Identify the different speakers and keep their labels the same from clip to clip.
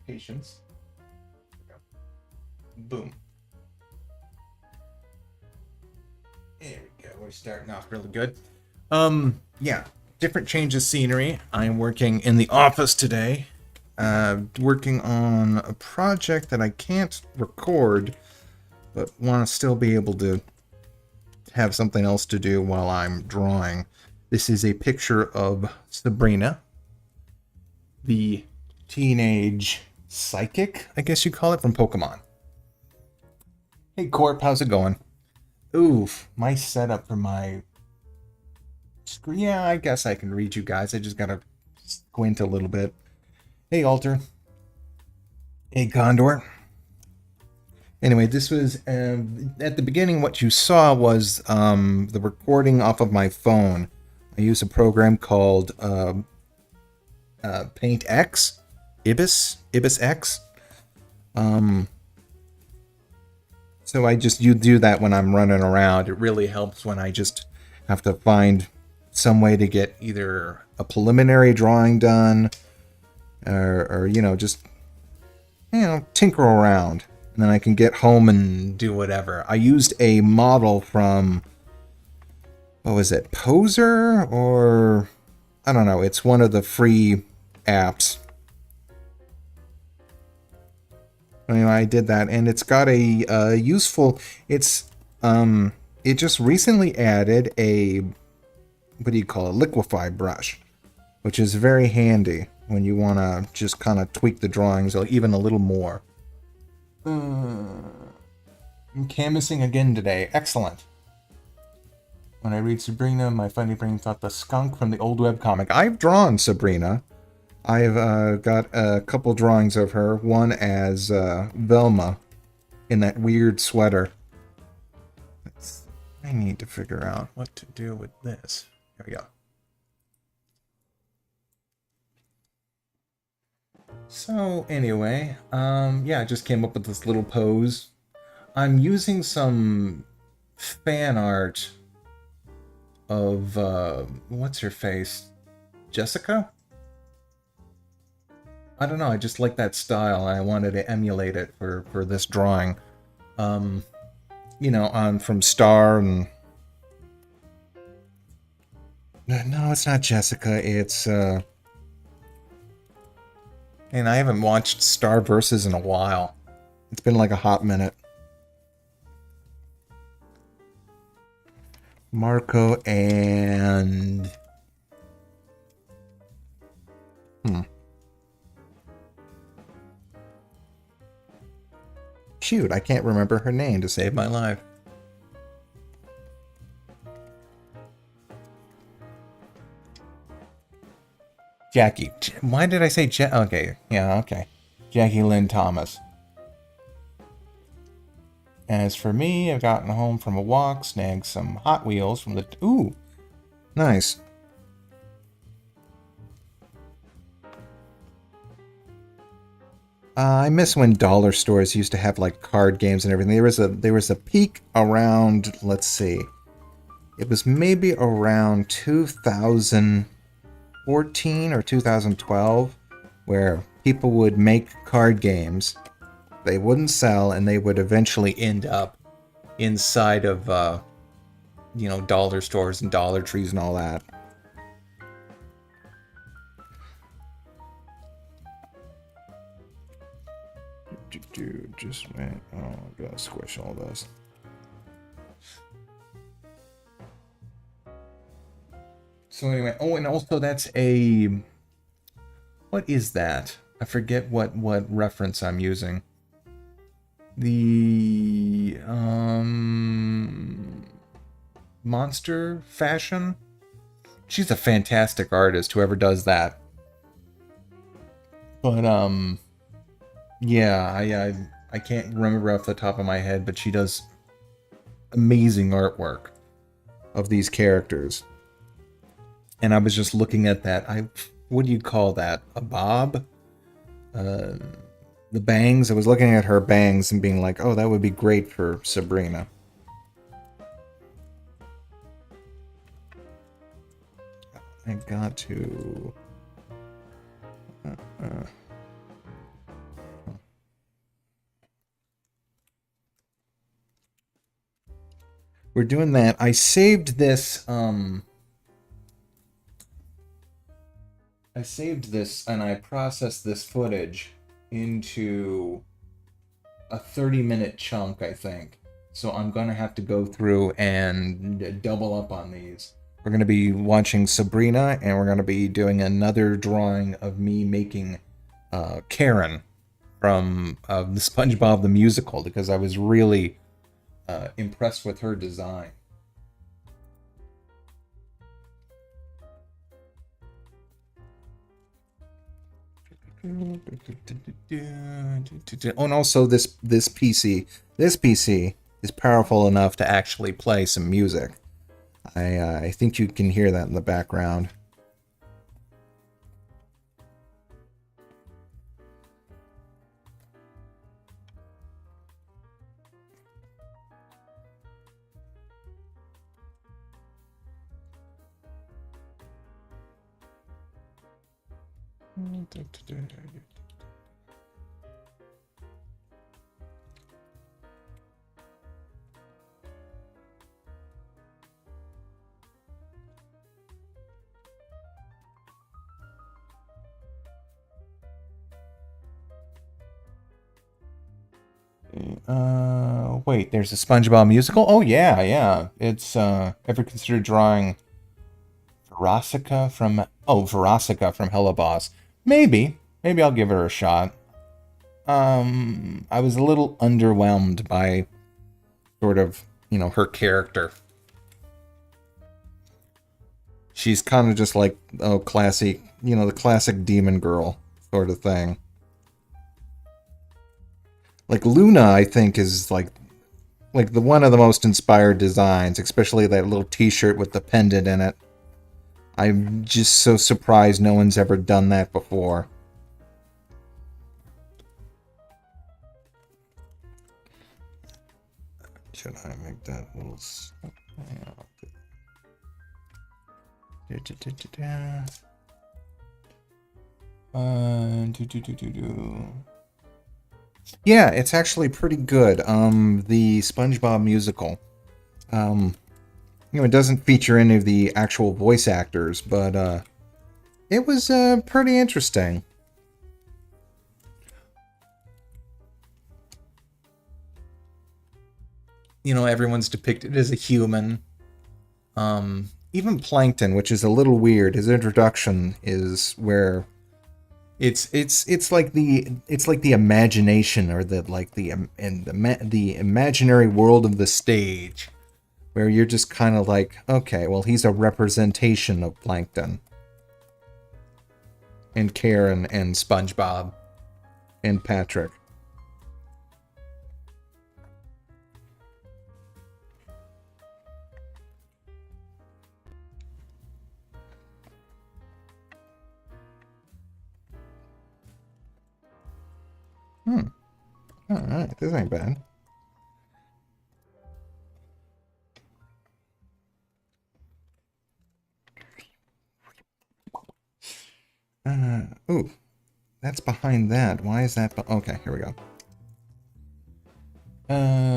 Speaker 1: Patience. Boom. There we go. We're starting off really good. Yeah. Different change of scenery. I'm working in the office today. Working on a project that I can't record, but want to still be able to have something else to do while I'm drawing. This is a picture of Sabrina, the teenage psychic, I guess you call it, from Pokemon. Hey Corp, how's it going? Oof, my setup for my screen. Yeah, I guess I can read you guys. I just gotta squint a little bit. Hey Alter. Hey Condor. Anyway, this was at the beginning. What you saw was the recording off of my phone. I use a program called Paint X, Ibis X. So you do that when I'm running around. It really helps when I just have to find some way to get either a preliminary drawing done or just tinker around, and then I can get home and do whatever. I used a model from, what was it, Poser, or I don't know. It's one of the free apps. Anyway, I did that, and it's got a useful. It just recently added a, what do you call it, liquify brush, which is very handy when you want to just kind of tweak the drawings even a little more. I'm canvassing again today. Excellent. When I read Sabrina, my funny brain thought the skunk from the old webcomic. I've drawn Sabrina. I've got a couple drawings of her. One as Velma in that weird sweater. I need to figure out what to do with this. Here we go. So anyway, yeah, I just came up with this little pose. I'm using some fan art of, what's her face? Jessica? I don't know, I just like that style, and I wanted to emulate it for this drawing. On from Star, and... No, it's not Jessica, it's, and I haven't watched Star Versus in a while. It's been like a hot minute. Marco and... Shoot, I can't remember her name to save my life. Jackie. Why did I say Okay, yeah, okay. Jackie Lynn Thomas. As for me, I've gotten home from a walk, snagged some Hot Wheels from the... Ooh, nice. I miss when dollar stores used to have like card games and everything. There was a peak around, let's see, it was maybe around 2014 or 2012, where people would make card games. They wouldn't sell, and they would eventually end up inside of, dollar stores and Dollar Trees and all that. Just went. Oh, I gotta squish all this. So anyway, and also that's a... What is that? I forget what reference I'm using. The Monster Fashion. She's a fantastic artist, whoever does that. But yeah, I can't remember off the top of my head, but she does amazing artwork of these characters. And I was just looking at that. What do you call that? A bob? The bangs. I was looking at her bangs and being like, oh, that would be great for Sabrina. I got to... we're doing that. I saved this, and I processed this footage into a 30-minute chunk, I think. So I'm going to have to go through and double up on these. We're going to be watching Sabrina, and we're going to be doing another drawing of me making Karen from the SpongeBob the Musical, because I was really impressed with her design. Oh, and also this PC is powerful enough to actually play some music. I think you can hear that in the background. Wait, there's a SpongeBob musical? Oh, yeah. It's, ever considered drawing Verosica from Hello Boss? Maybe I'll give her a shot. I was a little underwhelmed by sort of, her character. She's kind of just like, classic, the classic demon girl sort of thing. Like Luna, I think, is like the one of the most inspired designs, especially that little t-shirt with the pendant in it. I'm just so surprised no one's ever done that before. Should I make that little... Yeah, it's actually pretty good. The SpongeBob musical. It doesn't feature any of the actual voice actors, but it was pretty interesting. Everyone's depicted as a human. Even Plankton, which is a little weird. His introduction is where it's like the imagination, or the imaginary world of the stage, where you're just kind of like, okay, well, he's a representation of Plankton and Karen and SpongeBob and Patrick. Alright, this ain't bad. Ooh. That's behind that. Why is that? Okay, here we go.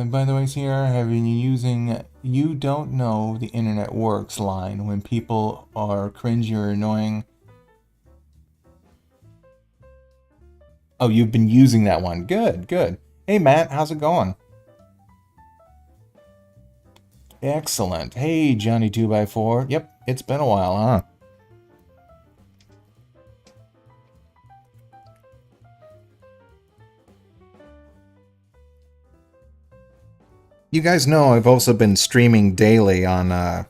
Speaker 1: By the way, Sierra, have been using "You don't know the internet works" line when people are cringy or annoying. Oh, you've been using that one. Good. Hey, Matt, how's it going? Excellent. Hey, Johnny 2x4. Yep, it's been a while, huh? You guys know I've also been streaming daily on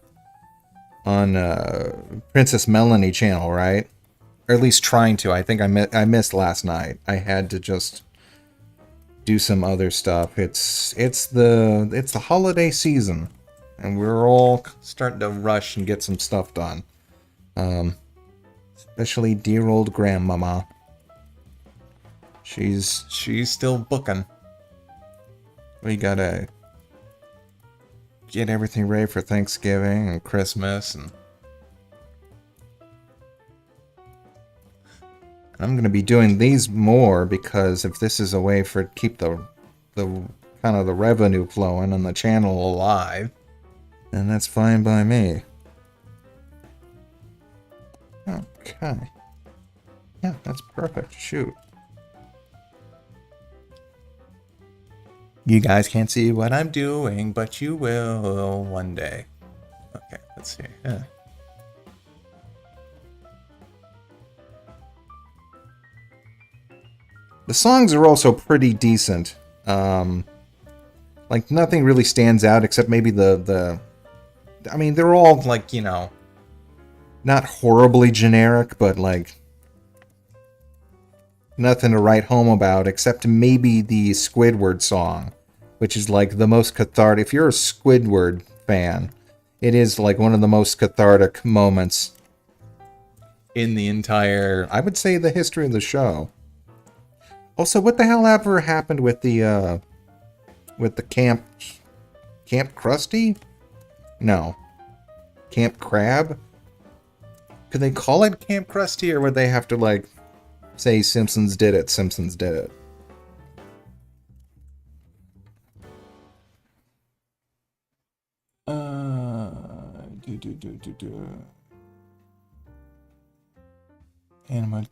Speaker 1: Princess Melanie channel, right? Or at least trying to. I think I missed last night. I had to just do some other stuff. It's the holiday season, and we're all starting to rush and get some stuff done. Especially dear old grandmama. She's still booking. We gotta get everything ready for Thanksgiving and Christmas, and I'm going to be doing these more because if this is a way for keep the kind of the revenue flowing and the channel alive, And that's fine by me. Okay. Yeah, that's perfect. Shoot. You guys can't see what I'm doing, but you will one day. Okay, let's see. Yeah. The songs are also pretty decent. Like, nothing really stands out except maybe I mean, they're all, like, you know, not horribly generic, but, like, nothing to write home about except maybe the Squidward song, which is, like, the most cathartic. If you're a Squidward fan, it is, like, one of the most cathartic moments in the entire, I would say, the history of the show. Also, what the hell ever happened with the Camp Krusty? No. Camp Crab? Could they call it Camp Krusty, or would they have to, like, say Simpsons did it, Simpsons did it?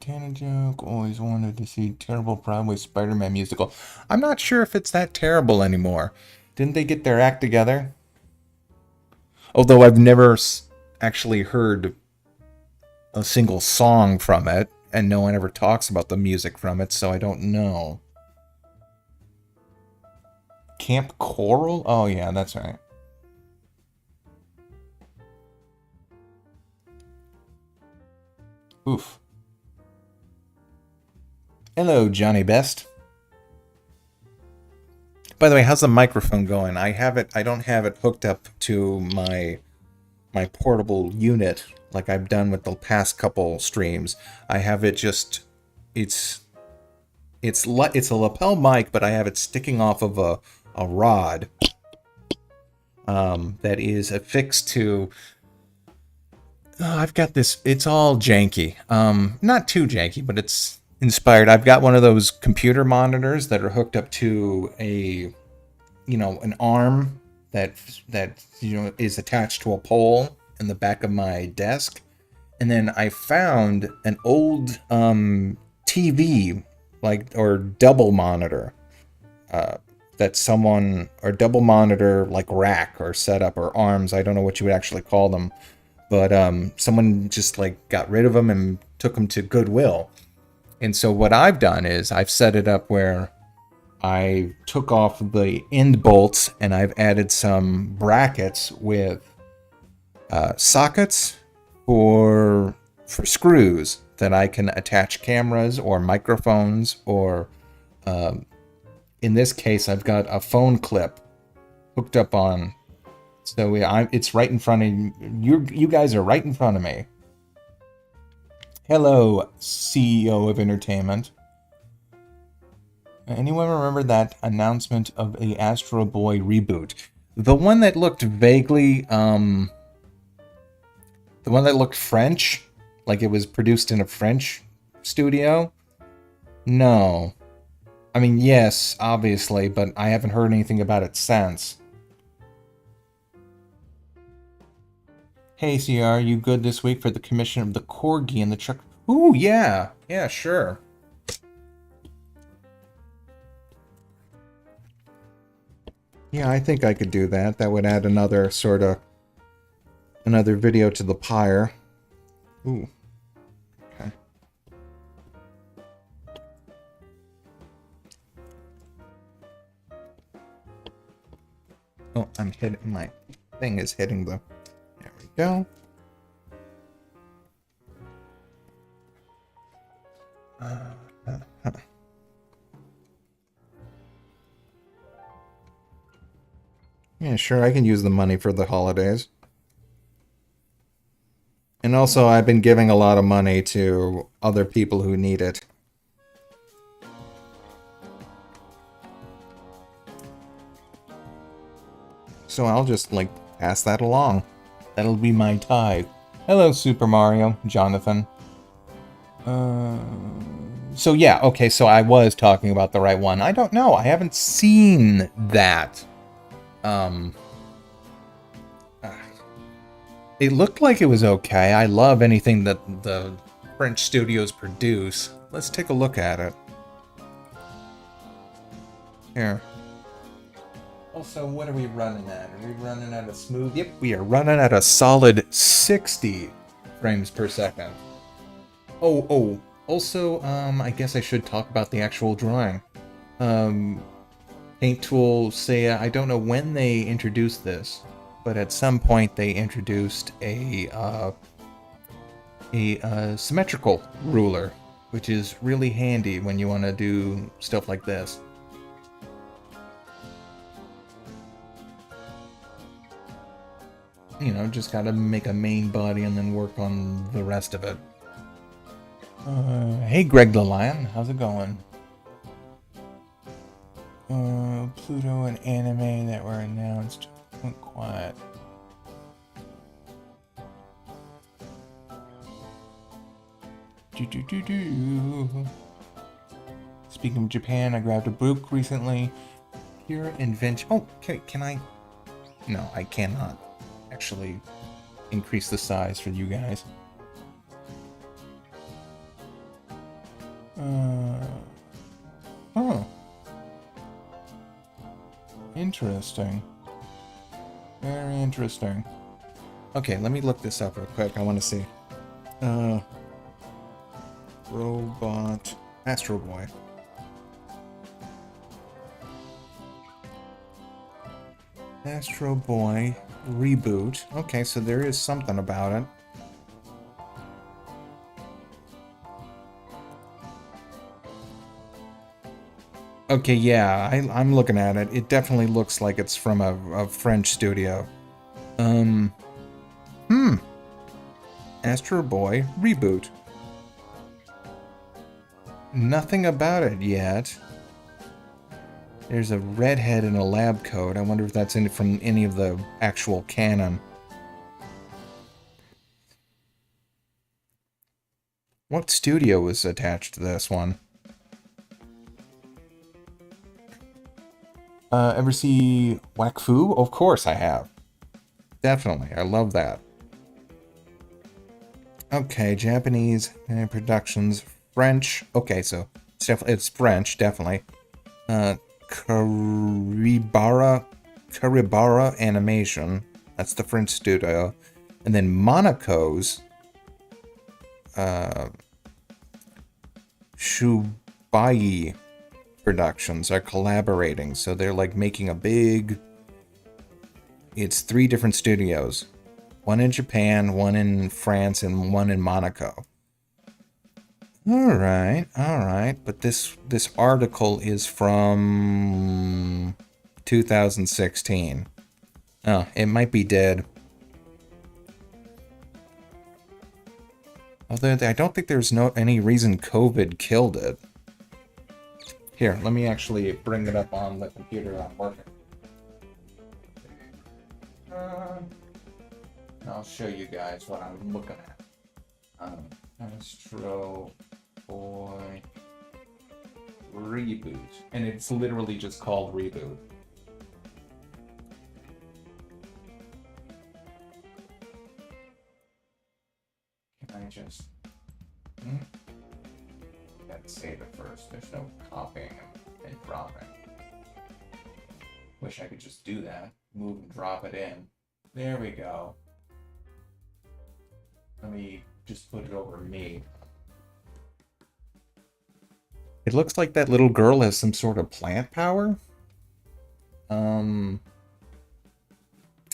Speaker 1: Hannah joke. Always wanted to see terrible Broadway Spider-Man musical. I'm not sure if it's that terrible anymore. Didn't they get their act together? Although I've never actually heard a single song from it, and no one ever talks about the music from it, so I don't know. Camp Coral? Oh yeah, that's right. Oof. Hello, Johnny Best. By the way, how's the microphone going? I don't have it hooked up to my portable unit like I've done with the past couple streams. I have it just it's a lapel mic, but I have it sticking off of a rod that is affixed to. I've got this. It's all janky. Not too janky, but it's inspired. I've got one of those computer monitors that are hooked up to an arm that is attached to a pole in the back of my desk. And then I found an old TV, or double monitor, that someone, or double monitor like rack or setup or arms. I don't know what you would actually call them, but someone just got rid of them and took them to Goodwill. And so what I've done is I've set it up where I took off the end bolts and I've added some brackets with sockets for screws that I can attach cameras or microphones, or in this case I've got a phone clip hooked up on. So it's right in front of you. You guys are right in front of me. Hello, CEO of Entertainment. Anyone remember that announcement of the Astro Boy reboot? The one that looked vaguely, the one that looked French? Like it was produced in a French studio? No. I mean, yes, obviously, but I haven't heard anything about it since. Hey, CR, you good this week for the commission of the Corgi and the truck? Ooh, yeah. Yeah, sure. Yeah, I think I could do that. That would add another video to the pyre. Ooh. Okay. Oh, my thing is hitting the... There we go. Yeah, sure, I can use the money for the holidays. And also, I've been giving a lot of money to other people who need it. So I'll just, pass that along. That'll be my tithe. Hello, Super Mario, Jonathan. So yeah, okay, so I was talking about the right one. I don't know, I haven't seen that. It looked like it was okay. I love anything that the French studios produce. Let's take a look at it. Here. Also, what are we running at? Are we running at a smooth? Yep, we are running at a solid 60 frames per second. Oh. Also, I guess I should talk about the actual drawing. Paint Tool say, I don't know when they introduced this, but at some point they introduced a symmetrical ruler, which is really handy when you want to do stuff like this. You know, just gotta make a main body and then work on the rest of it. Hey Greg the Lion, how's it going? Pluto and anime that were announced went quiet. Speaking of Japan, I grabbed a book recently. Pure Invention. Oh, can I? No, I cannot actually increase the size for you guys. Oh. Interesting. Very interesting. Okay, let me look this up real quick. I want to see. Robot Astro Boy. Astro Boy reboot. Okay, so there is something about it. Okay, yeah, I'm looking at it. It definitely looks like it's from a French studio. Astro Boy reboot. Nothing about it yet. There's a redhead in a lab coat. I wonder if that's in from any of the actual canon. What studio was attached to this one? Ever see Wakfu? Of course I have. Definitely, I love that. Okay, Japanese productions, French. Okay, so it's French, definitely. Karibara Animation. That's the French studio. And then Monaco's Shubai Productions are collaborating. So they're like making a big... It's 3 different studios. One in Japan, one in France, and one in Monaco. Alright. But this article is from 2016. Oh, it might be dead. Although I don't think there's any reason COVID killed it. Here, let me actually bring it up on the computer I'm working. I'll show you guys what I'm looking at. Astro Boy Reboot. And it's literally just called Reboot. Can I just... Gotta save it first. There's no copying and dropping. Wish I could just do that. Move and drop it in. There we go. Let me just put it over me. It looks like that little girl has some sort of plant power. And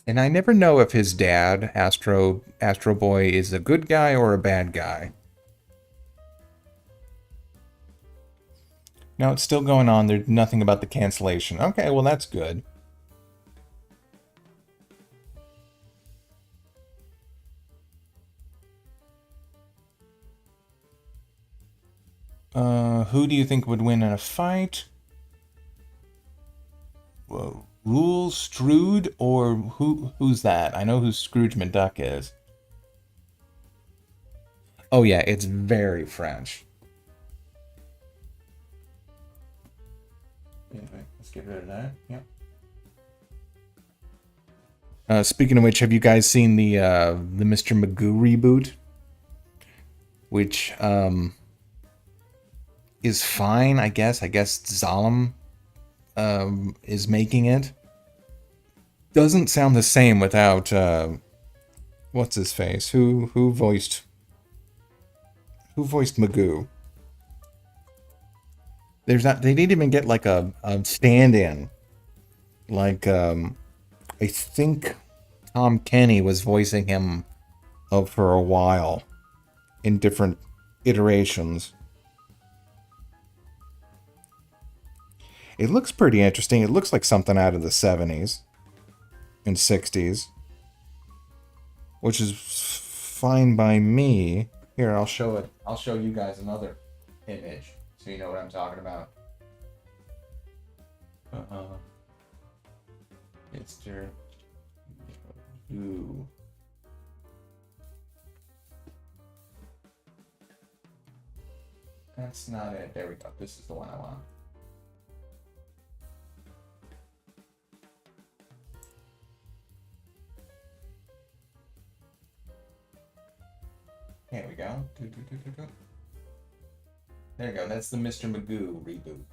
Speaker 1: I never know if his dad, Astro Boy, is a good guy or a bad guy. No, it's still going on. There's nothing about the cancellation. Okay, well that's good. Who do you think would win in a fight? Whoa. Rule Strood or who's that? I know who Scrooge McDuck is. Oh yeah, it's very French. Anyway, let's get rid of that. Yep. Speaking of which, have you guys seen the Mr. Magoo reboot? Which is fine, I guess. I guess Zalem is making it. Doesn't sound the same without what's his face? Who voiced Magoo? There's not. They didn't even get like a stand-in. Like I think Tom Kenny was voicing him for a while in different iterations. It looks pretty interesting. It looks like something out of the 70s and 60s, which is fine by me. Here, I'll show it. I'll show you guys another image so you know what I'm talking about. Mr. Ooh. That's not it. There we go. This is the one I want. Here we go. There you go. That's the Mr. Magoo reboot.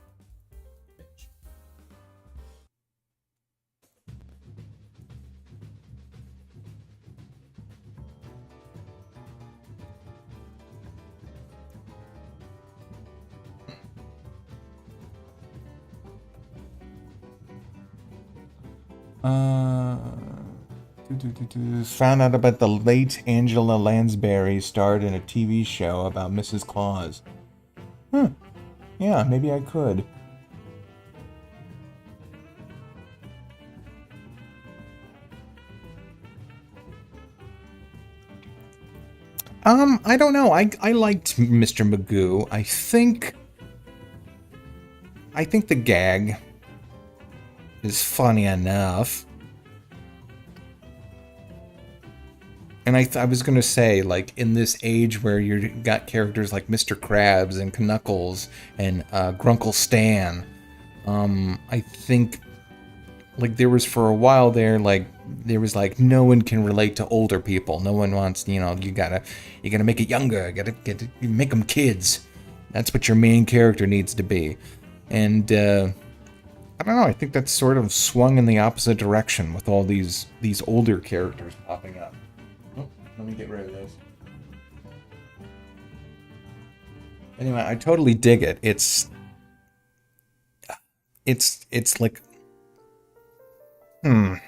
Speaker 1: Found out about the late Angela Lansbury starred in a TV show about Mrs. Claus. Yeah, maybe I could. I don't know. I liked Mr. Magoo. I think the gag is funny enough. And I was going to say, like, in this age where you got characters like Mr. Krabs and Knuckles and Grunkle Stan, I think, like, there was for a while there, like, no one can relate to older people. No one wants, you gotta make it younger. You make them kids. That's what your main character needs to be. And, I don't know, I think that's sort of swung in the opposite direction with all these older characters popping up. Let me get rid of this. Anyway, I totally dig it. It's like, I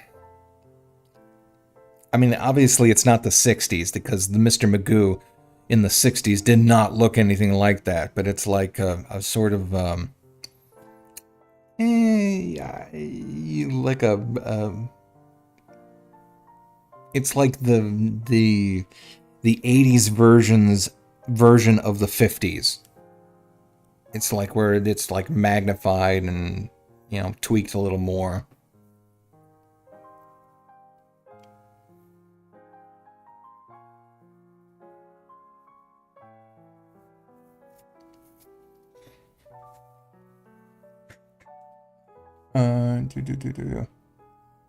Speaker 1: mean, obviously it's not the 60s because the Mr. Magoo in the 60s did not look anything like that, but it's like a sort of it's like the 80s version of the 50s. It's like where it's like magnified and, tweaked a little more.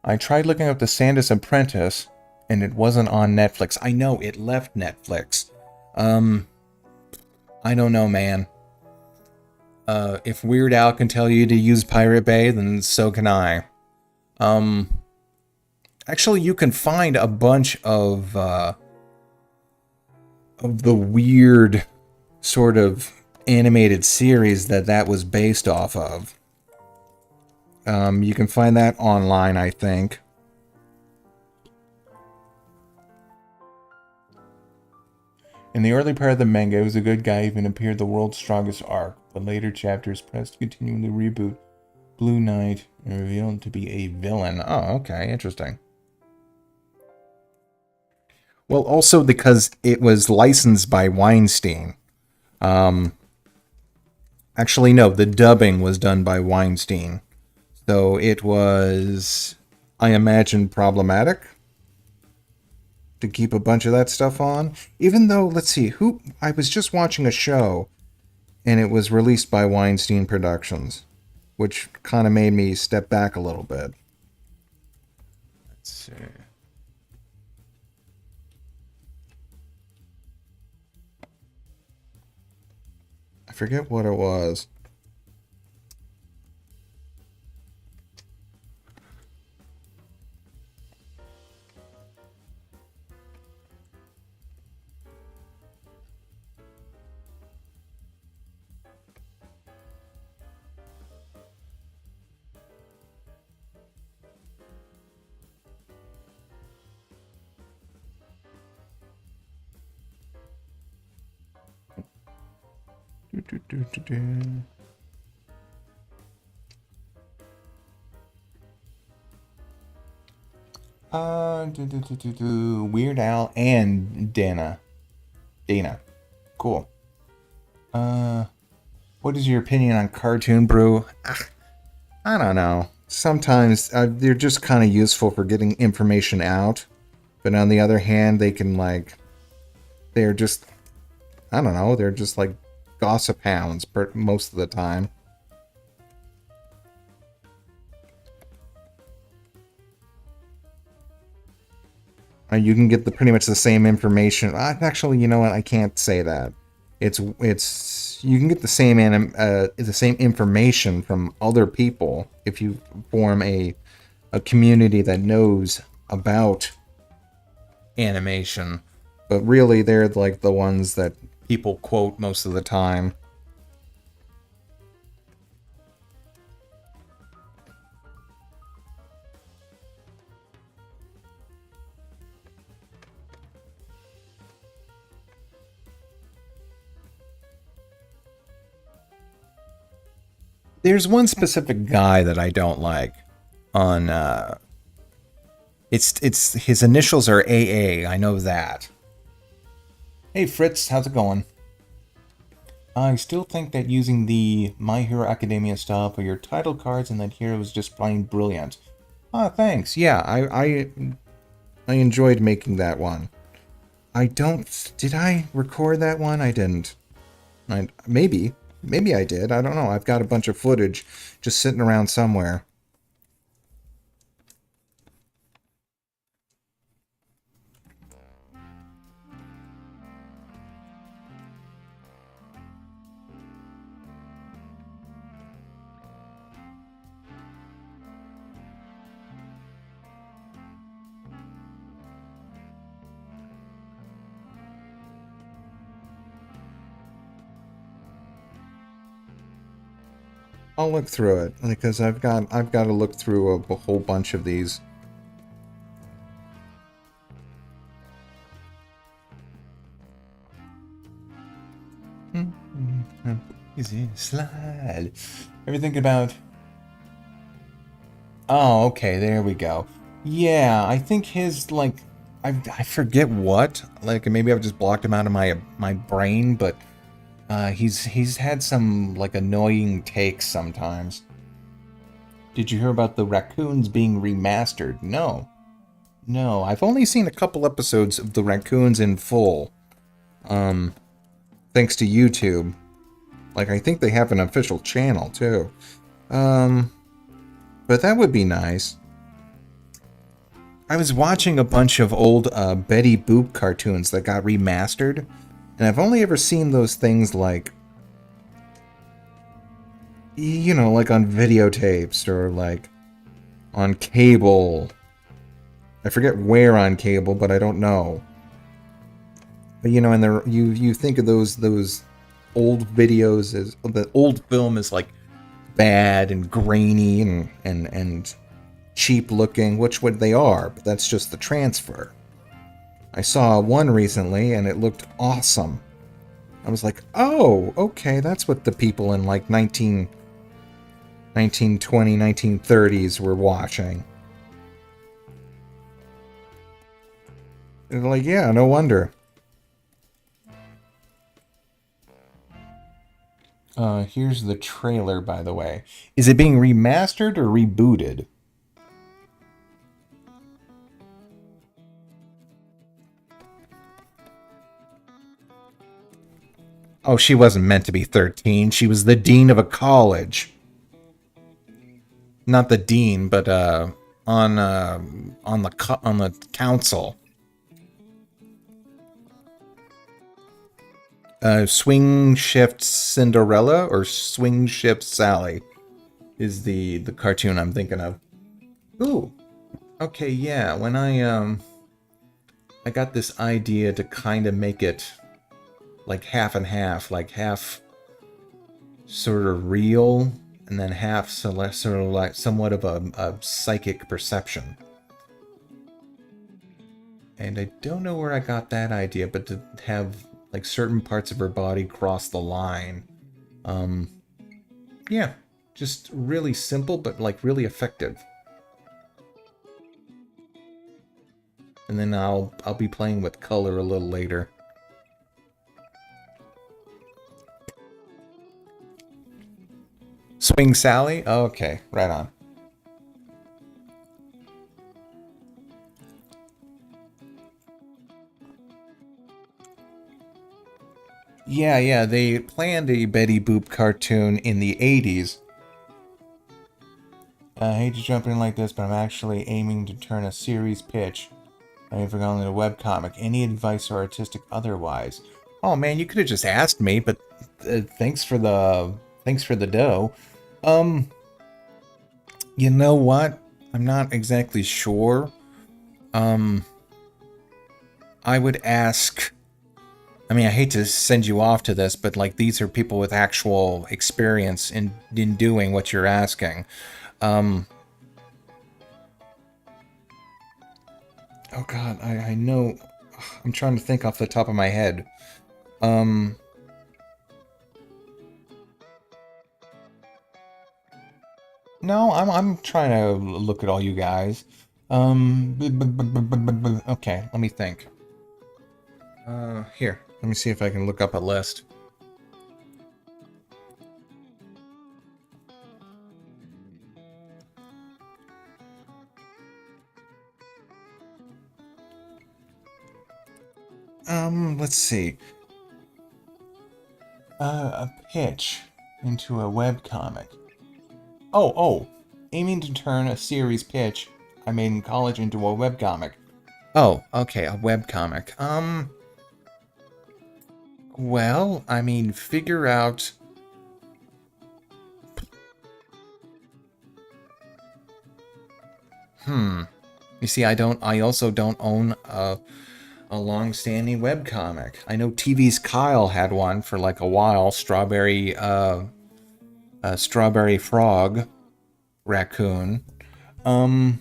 Speaker 1: I tried looking up the Sandus Apprentice, and it wasn't on Netflix. I know, it left Netflix. I don't know, man. If Weird Al can tell you to use Pirate Bay, then so can I. Actually, you can find a bunch of the weird sort of animated series that was based off of. You can find that online, I think. In the early part of the manga, he was a good guy, even appeared the world's strongest arc, but later chapters pressed continuing the reboot Blue Knight and revealed to be a villain. Oh, okay, interesting. Well, also because it was licensed by Weinstein. Actually, no, the dubbing was done by Weinstein. So it was, I imagine, problematic to keep a bunch of that stuff on. Even though, let's see, I was just watching a show, and it was released by Weinstein Productions, which kind of made me step back a little bit. Let's see. forget what it was. Weird Al and Dana. Cool. What is your opinion on Cartoon Brew? I don't know. Sometimes they're just kind of useful for getting information out. But on the other hand, they can, like, they're just, I don't know, they're just like gossip hounds most of the time. You can get pretty much the same information. Actually, you know what? I can't say that. It's you can get the same information from other people if you form a community that knows about animation. But really, they're like the ones that people quote most of the time. There's one specific guy that I don't like on it's his initials are AA. I know that. Hey Fritz, how's it going? I still think that using the My Hero Academia style for your title cards and that hero is just plain brilliant. Thanks. Yeah, I enjoyed making that one. Did I record that one? I didn't. Maybe I did. I don't know. I've got a bunch of footage just sitting around somewhere. I'll look through it because I've got to look through a whole bunch of these. Easy slide. Ever think about? Oh, okay, there we go. Yeah, I think his I forget what. Like maybe I've just blocked him out of my brain, but. He's had some, like, annoying takes sometimes. Did you hear about the raccoons being remastered? No. No, I've only seen a couple episodes of the raccoons in full. Thanks to YouTube. Like, I think they have an official channel, too. But that would be nice. I was watching a bunch of old Betty Boop cartoons that got remastered. And I've only ever seen those things like, you know, like on videotapes or like on cable. I forget where on cable, but I don't know. But you know, and you think of those old videos as the old film is like bad and grainy and cheap looking, which what they are, but that's just the transfer. I saw one recently, and it looked awesome. I was like, oh, okay, that's what the people in, like, 1920, 1930s were watching. And like, yeah, no wonder. Here's the trailer, by the way. Is it being remastered or rebooted? Oh, she wasn't meant to be 13. She was the dean of a college. Not the dean, but on the council. Swing Shift Cinderella or Swing Shift Sally is the cartoon I'm thinking of. Ooh. Okay, yeah. When I got this idea to kind of make it like half and half, like half sort of real and then half sort of like somewhat of a psychic perception. And I don't know where I got that idea, but to have like certain parts of her body cross the line. Yeah, just really simple, but like really effective. And then I'll be playing with color a little later. Swing Sally? Oh, okay, right on. Yeah, they planned a Betty Boop cartoon in the 80s. I hate to jump in like this, but I'm actually aiming to turn a series pitch. I forgot only a webcomic. Any advice or artistic otherwise? Oh man, you could have just asked me, but thanks for the dough. You know what? I'm not exactly sure. I would ask. I mean, I hate to send you off to this, but like these are people with actual experience in doing what you're asking. Oh god, I know. I'm trying to think off the top of my head. No, I'm trying to look at all you guys. Okay, let me think. Here, let me see if I can look up a list. Let's see. A pitch into a webcomic. Oh, aiming to turn a series pitch I made in college into a webcomic. Oh, okay, a webcomic. Well, I mean, figure out... You see, I also don't own a long-standing webcomic. I know TV's Kyle had one for like a while, Strawberry Frog Raccoon. I'm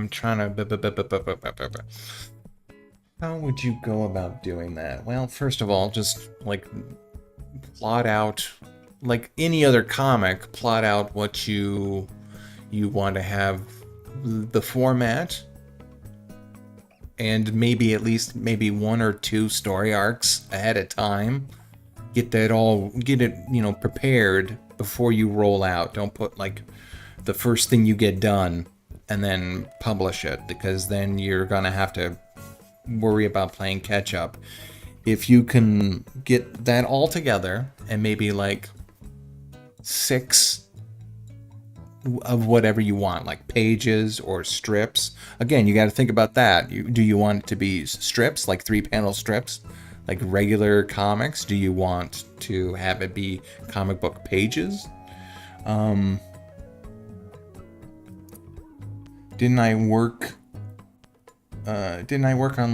Speaker 1: trying to... How would you go about doing that? Well, first of all, just like plot out, like any other comic, plot out what you want to have the format, and maybe at least one or two story arcs ahead of time. Get it prepared before you roll out. Don't put like the first thing you get done and then publish it, because then you're gonna have to worry about playing catch up. If you can get that all together and maybe like 6 of whatever you want, like pages or strips. Again, you got to think about that. Do you want it to be strips, like 3-panel strips, like regular comics? Do you want to have it be comic book pages? Didn't I work on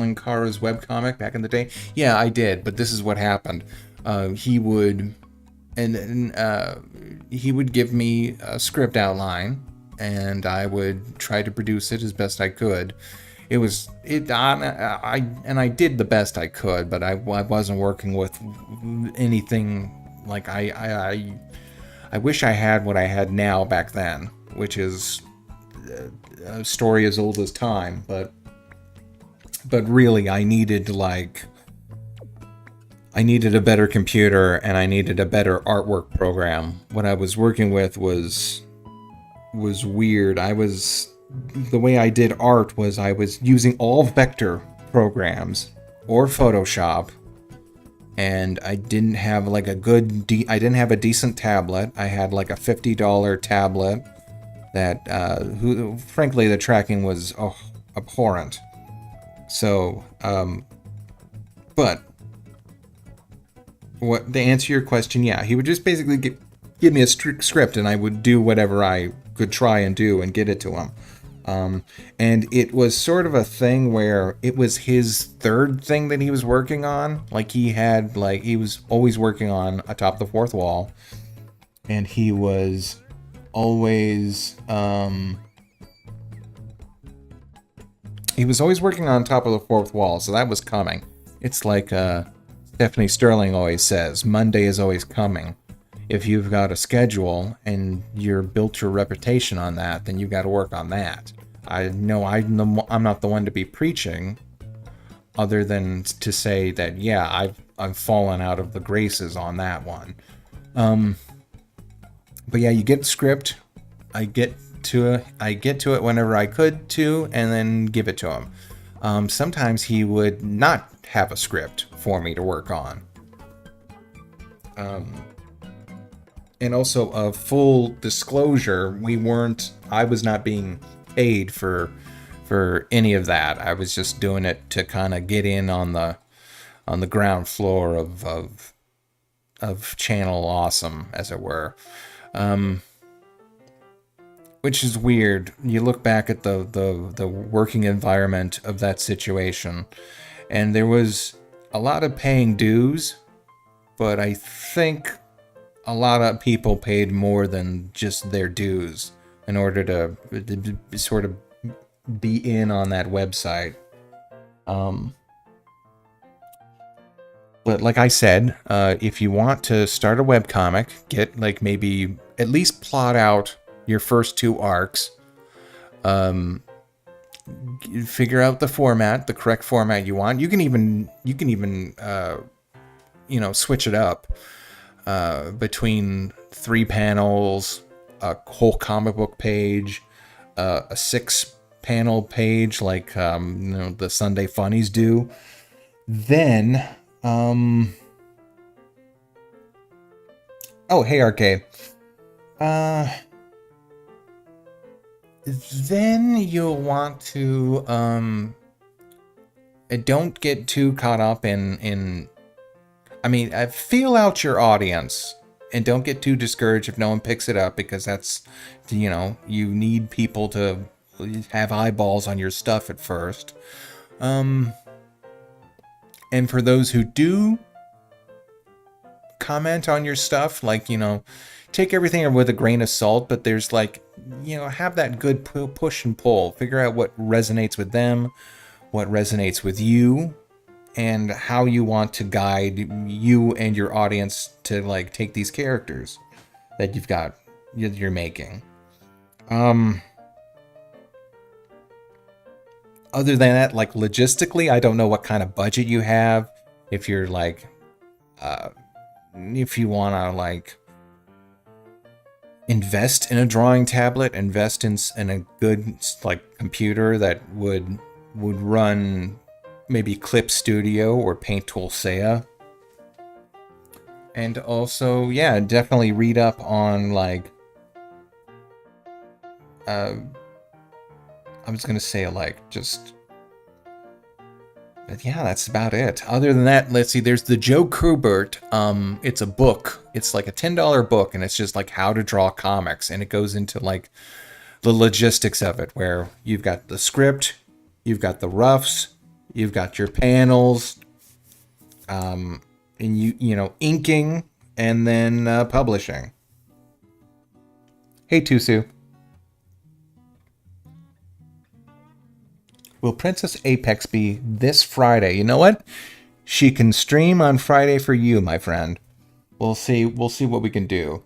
Speaker 1: Linkara's webcomic back in the day? Yeah, I did, but this is what happened. He would give me a script outline, and I would try to produce it as best I could. I did the best I could, but I wasn't working with anything like I wish I had what I had now back then, which is a story as old as time, but really I needed a better computer, and I needed a better artwork program. What I was working with was weird. The way I did art was I was using all vector programs or Photoshop and I didn't have like I didn't have a decent tablet. I had like a $50 tablet that, frankly, the tracking was abhorrent. So, but what to answer your question, yeah, he would just basically give me a script, and I would do whatever I could try and do and get it to him. And it was sort of a thing where it was his third thing that he was working on. Like he was always working on Atop the Fourth Wall, and he was always working on Top of the Fourth Wall, so that was coming. It's like Stephanie Sterling always says, Monday is always coming. If you've got a schedule and you're built your reputation on that, then you've got to work on that. I know I'm not the one to be preaching, other than to say that, yeah, I've fallen out of the graces on that one. But yeah, you get the script. I get to it whenever I could to, and then give it to him. Sometimes he would not have a script for me to work on. And also, a full disclosure, I was not being paid for any of that. I was just doing it to kind of get in on the ground floor of Channel Awesome, as it were. Which is weird. You look back at the working environment of that situation, and there was a lot of paying dues, but I think a lot of people paid more than just their dues in order to sort of be in on that website. But like I said, if you want to start a webcomic, get like maybe at least plot out your first 2 arcs. Figure out the format, the correct format you want. You can even switch it up between 3 panels, a whole comic book page, a 6-panel page like the Sunday Funnies do. Then hey RK. Then you'll want to don't get too caught up in feel out your audience, and don't get too discouraged if no one picks it up, because that's, you need people to have eyeballs on your stuff at first. And for those who do comment on your stuff, take everything with a grain of salt, but there's have that good push and pull. Figure out what resonates with them, what resonates with you, and how you want to guide you and your audience to take these characters that you're making. Other than that, logistically, I don't know what kind of budget you have. If you're if you want to invest in a drawing tablet, invest in a good computer that would run maybe Clip Studio or Paint Tool Saya. And also, yeah, definitely read up on I was gonna say but yeah, that's about it. Other than that, let's see, there's the Joe Kubert. It's a book. It's like a $10 book, and it's just how to draw comics. And it goes into the logistics of it, where you've got the script, you've got the roughs, you've got your panels, and inking, and then publishing. Hey, Tusu. Will Princess Apex be this Friday? You know what? She can stream on Friday for you, my friend. We'll see what we can do.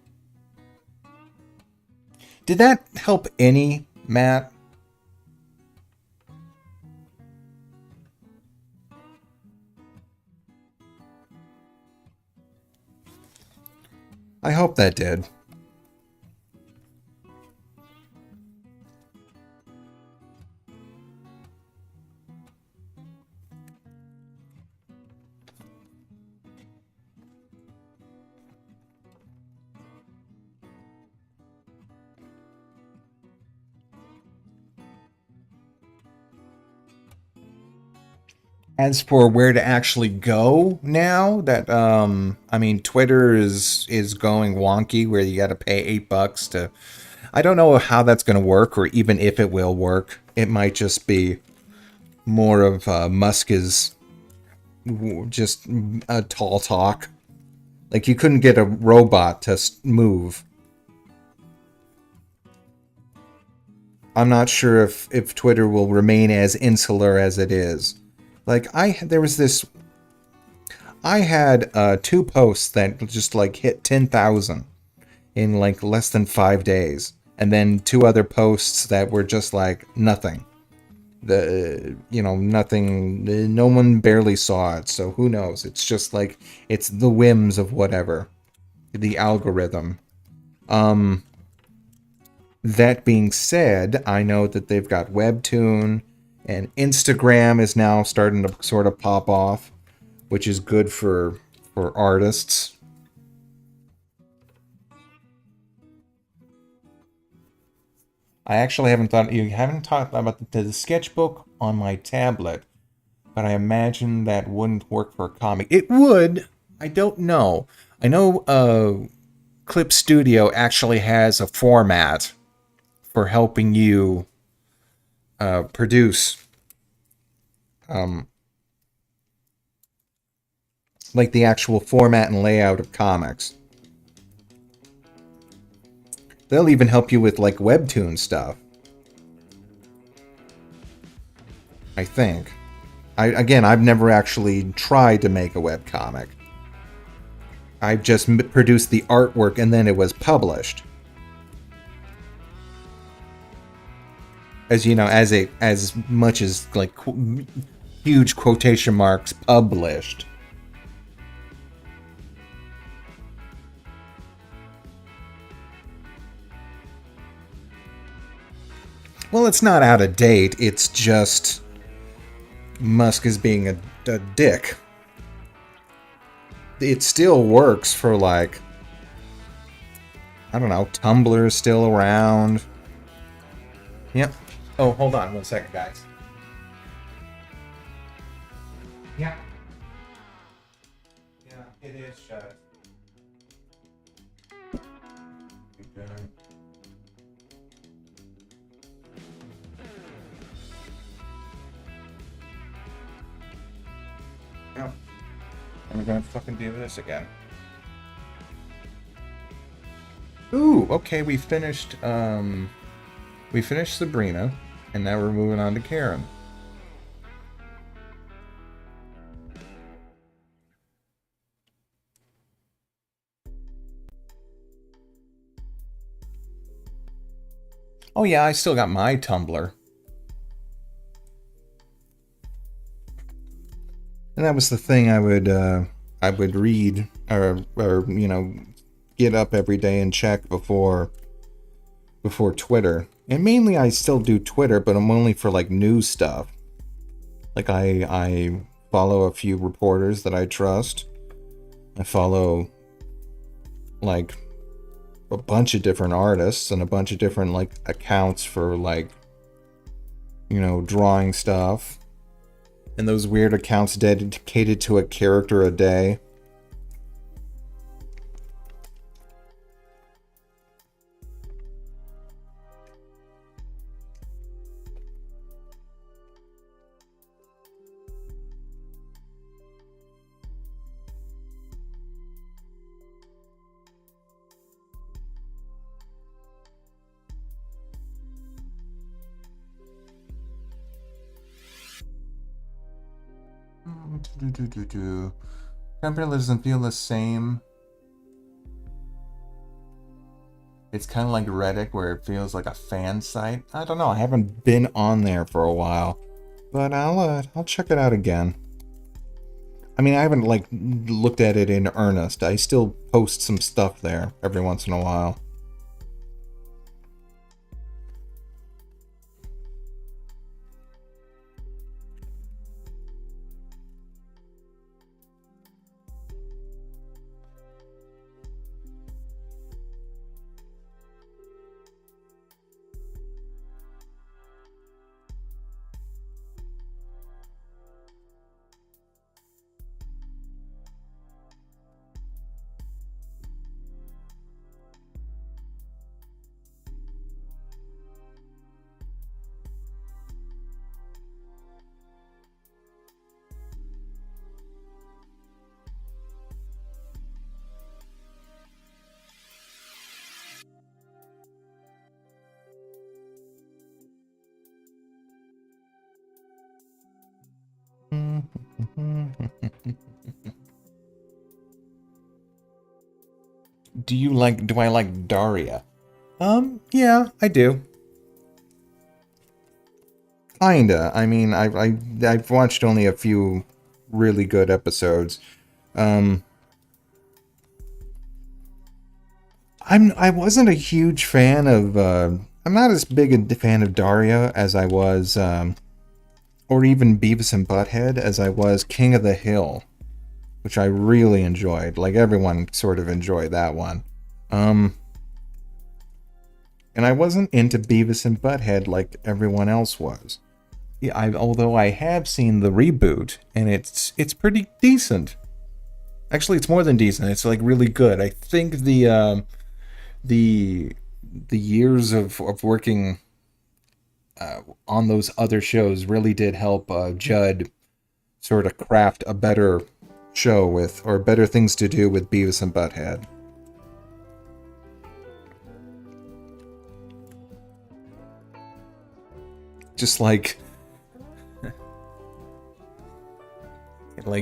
Speaker 1: Did that help any, Matt? I hope that did. As for where to actually go now, that I mean, Twitter is going wonky where you got to pay $8 to. I don't know how that's going to work, or even if it will work. It might just be more of Musk's just a tall talk. Like you couldn't get a robot to move. I'm not sure if Twitter will remain as insular as it is. Like there was this. I had two posts that just like hit 10,000 in like less than 5 days, and then two other posts that were just like nothing. Nothing. No one barely saw it, so who knows? It's just like it's the whims of whatever, the algorithm. That being said, I know that they've got Webtoon, and Instagram is now starting to sort of pop off, which is good for artists. I actually you haven't talked about the sketchbook on my tablet, but I imagine that wouldn't work for a comic. It would. I don't know. I know Clip Studio actually has a format for helping you produce like the actual format and layout of comics. They'll even help you with like Webtoon stuff. I think. I've never actually tried to make a webcomic. I just produced the artwork and then it was published. As you know, as much as like huge quotation marks published. Well, it's not out of date. It's just Musk is being a dick. It still works for like, I don't know, Tumblr is still around. Yep. Oh, hold on 1 second, guys. Yeah. Yeah, it is shut. Yeah. I'm gonna fucking do this again. Ooh, okay, we finished Sabrina, and now we're moving on to Karen. Oh yeah, I still got my Tumblr. And that was the thing I would read or get up every day and check before Twitter. And mainly I still do Twitter, but I'm only for like news stuff. Like I follow a few reporters that I trust. I follow like a bunch of different artists and a bunch of different like accounts for like drawing stuff. And those weird accounts dedicated to a character a day. Company doesn't feel the same. It's kind of like Reddit, where it feels like a fan site. I don't know. I haven't been on there for a while, but I'll check it out again. I mean, I haven't like looked at it in earnest. I still post some stuff there every once in a while. do I like Daria? Yeah, I do. Kinda. I mean, I've watched only a few really good episodes. Um, I wasn't a huge fan of, I'm not as big a fan of Daria as I was, or even Beavis and Butthead as I was King of the Hill, which I really enjoyed. Like, everyone sort of enjoyed that one. Um, and I wasn't into Beavis and Butthead like everyone else was. Yeah, although I have seen the reboot, and it's pretty decent. Actually, it's more than decent. It's like really good. I think the the years of working on those other shows really did help Judd sort of craft a better show with, or better things to do with Beavis and Butthead. Just like,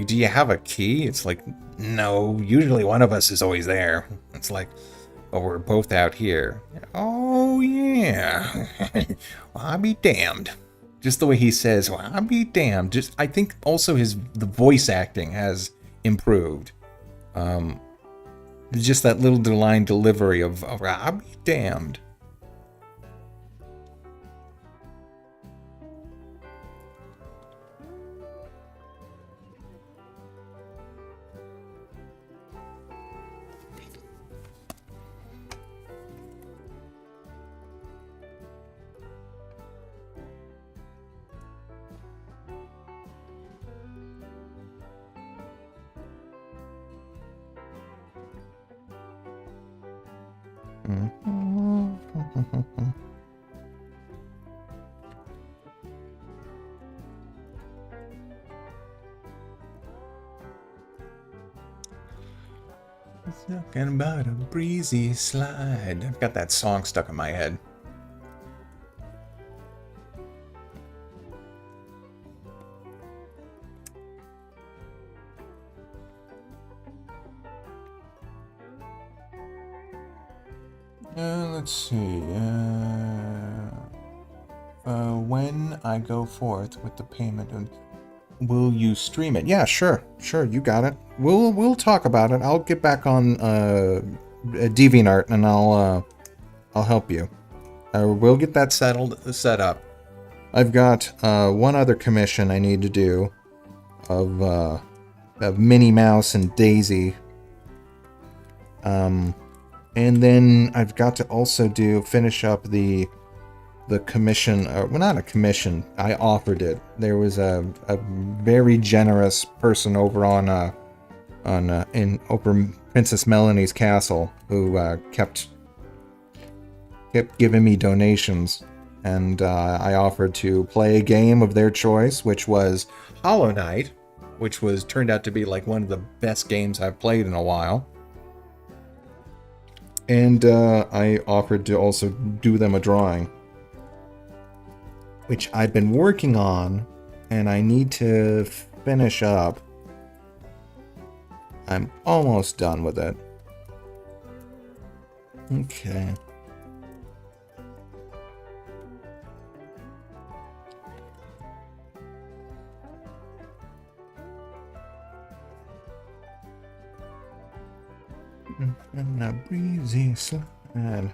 Speaker 1: do you have a key? It's like, no, usually one of us is always there. It's like, but we're both out here. Oh, yeah. Well, I'll be damned. Just the way he says, well, I'll be damned. Just, I think also the voice acting has improved. Um, just that little line delivery of I'll be damned. Talking about a breezy slide. I've got that song stuck in my head. Let's see. When I go forth with the payment, will you stream it? Yeah, sure, you got it. We'll talk about it. I'll get back on DeviantArt and I'll help you. We'll get that set up. I've got one other commission I need to do of Minnie Mouse and Daisy. And then I've got to also finish up the commission. Well, not a commission. I offered it. There was a very generous person over in Princess Melanie's castle who kept giving me donations, and I offered to play a game of their choice, which was Hollow Knight, which turned out to be like one of the best games I've played in a while. And I offered to also do them a drawing, which I've been working on, and I need to finish up. I'm almost done with it. Okay. And a breezy slide.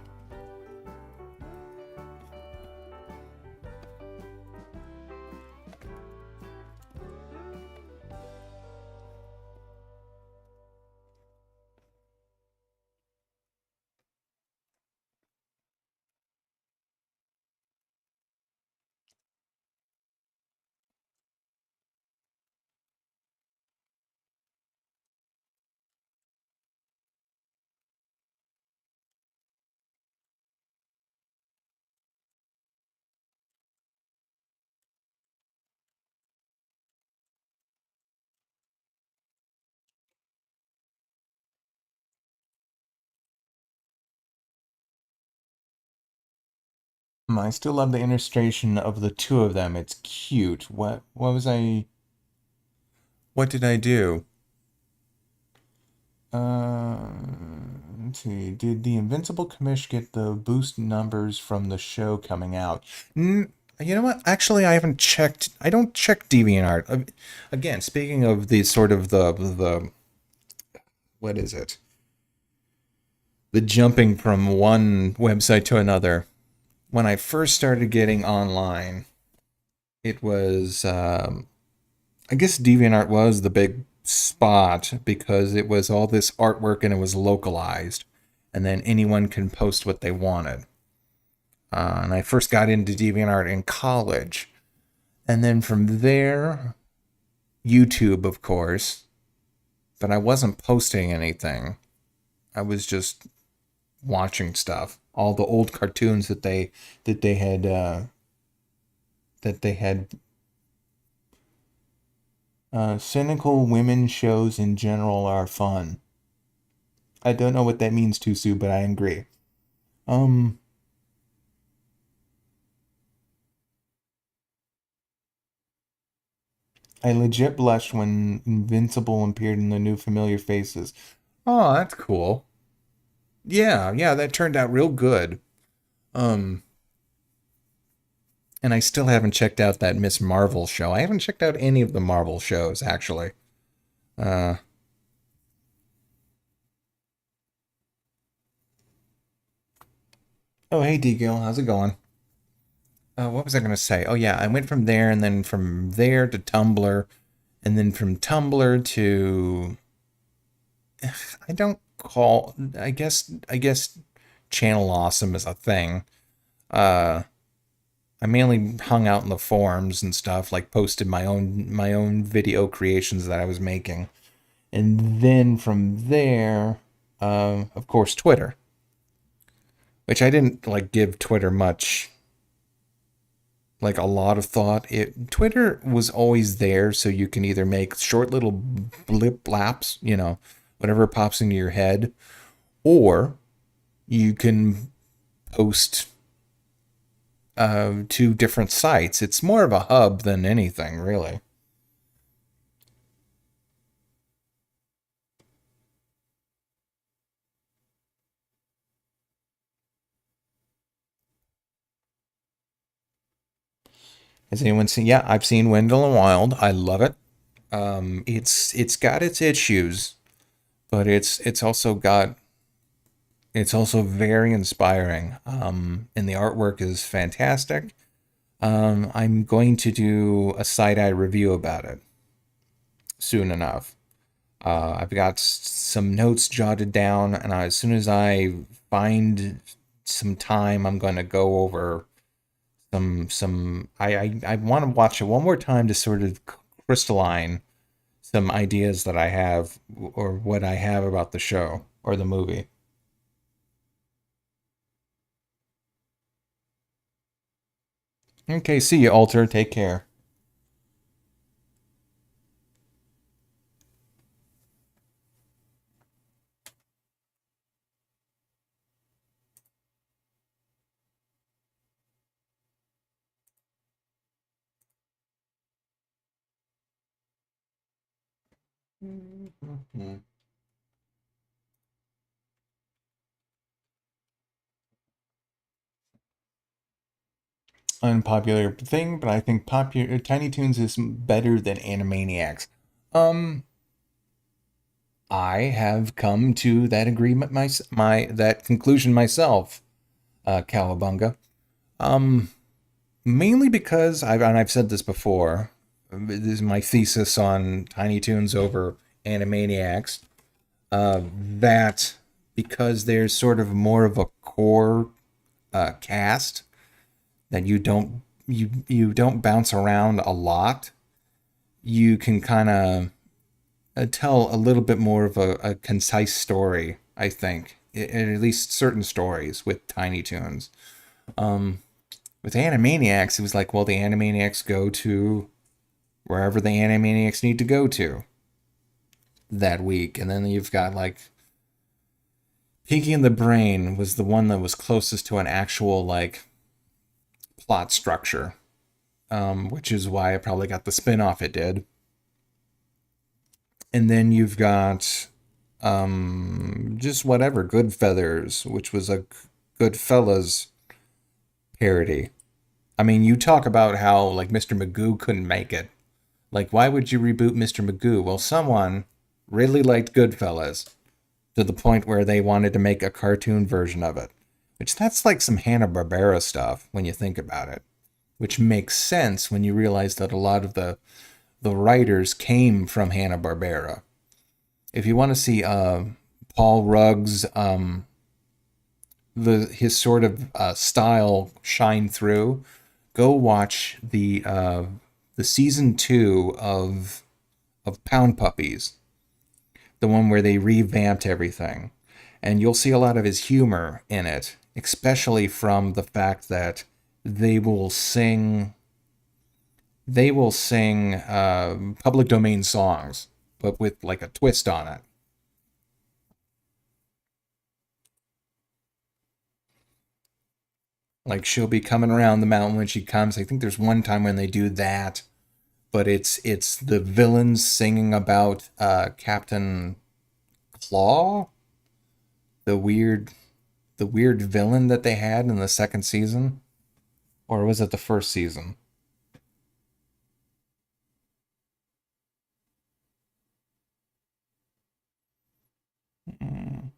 Speaker 1: I still love the illustration of the two of them. It's cute. What did I do? Let's see. Did the Invincible Commish get the boost numbers from the show coming out? You know what? Actually, I haven't checked. I don't check DeviantArt. Again, speaking of the sort of the what is it? The jumping from one website to another. When I first started getting online, it was I guess DeviantArt was the big spot because it was all this artwork and it was localized, and then anyone can post what they wanted. And I first got into DeviantArt in college, and then from there, YouTube, of course. But I wasn't posting anything. I was just watching stuff. All the old cartoons that they had that they had cynical women shows in general are fun. I don't know what that means to Sue, but I agree. Um, I legit blushed when Invincible appeared in the new familiar faces. Oh, that's cool. Yeah, yeah, that turned out real good. Um, and I still haven't checked out that Miss Marvel show. I haven't checked out any of the Marvel shows, actually. Uh, oh, hey, D-Gill, how's it going? What was I going to say? Oh, yeah, I went from there, and then from there to Tumblr, and then from Tumblr to I don't call I guess Channel Awesome is a thing. Uh I mainly hung out in the forums and stuff, like posted my own video creations that I was making. And then from there, of course Twitter, which I didn't like give Twitter much like a lot of thought. Twitter was always there so you can either make short little blip laps, whatever pops into your head, or you can post to different sites. It's more of a hub than anything, really. Has anyone seen? Yeah, I've seen Wendell and Wild. I love it. It's got its issues, but it's also very inspiring. And the artwork is fantastic. I'm going to do a side eye review about it soon enough. I've got some notes jotted down, and as soon as I find some time, I'm going to go over some. I want to watch it one more time to sort of crystalline some ideas that I have or what I have about the show or the movie. Okay, see you, Alter. Take care. Unpopular thing, but I think popular Tiny Toons is better than Animaniacs. Um, I have come to that agreement my that conclusion myself, Cowabunga. Um, Mainly because I've said this before. This is my thesis on Tiny Toons over Animaniacs. That because there's sort of more of a core cast that you don't bounce around a lot. You can kind of tell a little bit more of a concise story. I think, at least certain stories with Tiny Toons. Um, with Animaniacs, it was like, well, the Animaniacs go to wherever the Animaniacs need to go to that week, and then you've got like Pinky and the Brain was the one that was closest to an actual like plot structure, which is why it probably got the spin-off it did. And then you've got just whatever, Goodfellas, which was a Goodfellas parody. I mean, you talk about how like Mr. Magoo couldn't make it. Like, why would you reboot Mr. Magoo? Well, someone really liked Goodfellas to the point where they wanted to make a cartoon version of it. Which that's like some Hanna-Barbera stuff when you think about it. Which makes sense when you realize that a lot of the writers came from Hanna-Barbera. If you want to see Paul Rugg's his sort of style shine through, go watch the season 2 of Pound Puppies, the one where they revamped everything, and you'll see a lot of his humor in it, especially from the fact that they will sing public domain songs, but with like a twist on it. Like she'll be coming around the mountain when she comes. I think there's one time when they do that, but it's the villains singing about Captain Claw, the weird the weird villain that they had in the second season, or was it the first season? Mm.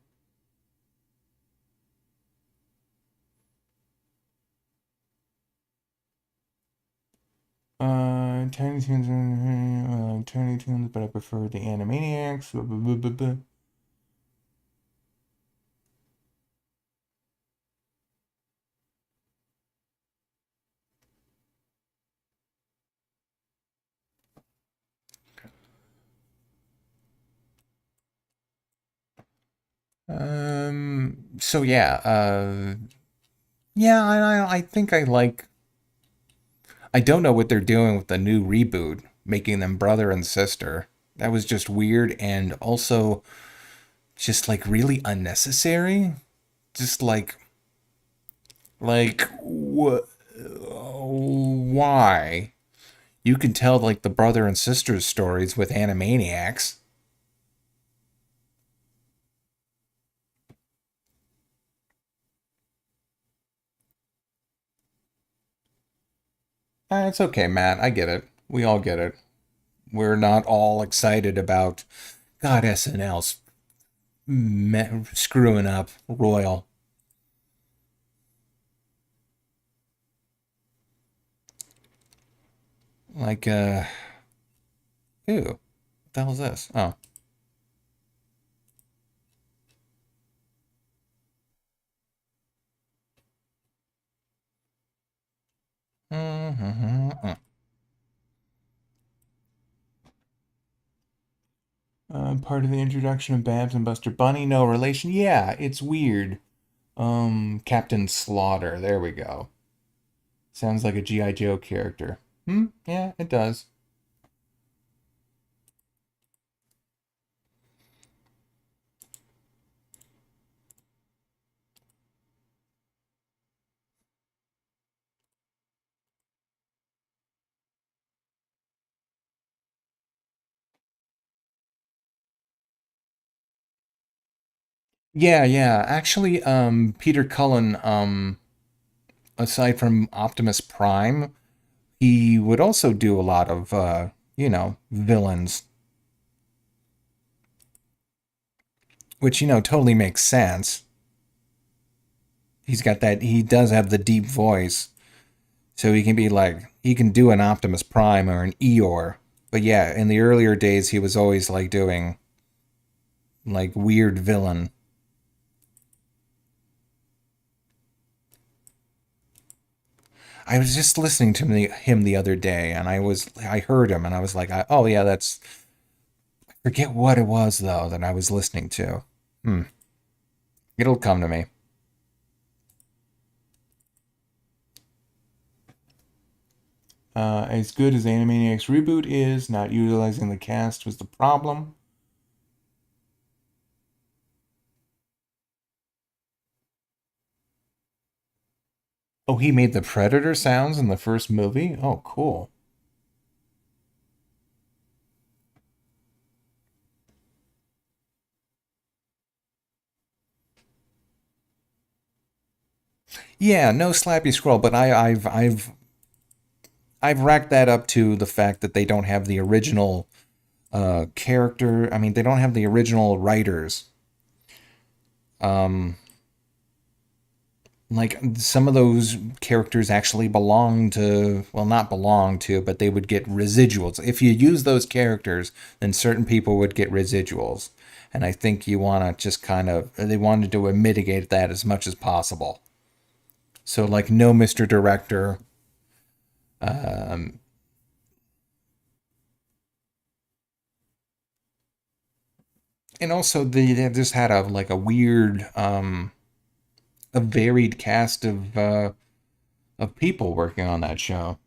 Speaker 1: Tiny Toons, Tiny Toons, but I prefer the Animaniacs. Blah, blah, blah, blah, blah. So yeah, yeah, I think I like. I don't know what they're doing with the new reboot, making them brother and sister. That was just weird and also just like really unnecessary. Just like what? Why? You can tell like the brother and sister stories with Animaniacs. It's okay, Matt. I get it. We all get it. We're not all excited about God SNL's screwing up Royal. Like, ew. What the hell is this? Oh. Part of the introduction of Babs and Buster Bunny, no relation. Yeah, it's weird. Captain Slaughter. There we go. Sounds like a G.I. Joe character. Yeah, it does. Yeah, yeah. Actually, Peter Cullen, aside from Optimus Prime, he would also do a lot of, villains, which, totally makes sense. He's got that, he does have the deep voice, so he can be like, he can do an Optimus Prime or an Eeyore. But yeah, in the earlier days, he was always like doing like weird villain. I was just listening to him the other day, and I heard him, and I was like, oh yeah, that's forget what it was though that I was listening to. Hmm, it'll come to me. As good as Animaniacs reboot is, not utilizing the cast was the problem. Oh, he made the Predator sounds in the first movie? Oh, cool. Yeah, no Slappy Scroll, but I've racked that up to the fact that they don't have the original character. I mean, they don't have the original writers. Um, like some of those characters actually belong to, well, not belong to, but they would get residuals. If you use those characters, then certain people would get residuals. And I think you want to just kind of, they wanted to mitigate that as much as possible. So, like, no Mr. Director. Um, and also, they just had a, like, a weird, a varied cast of people working on that show.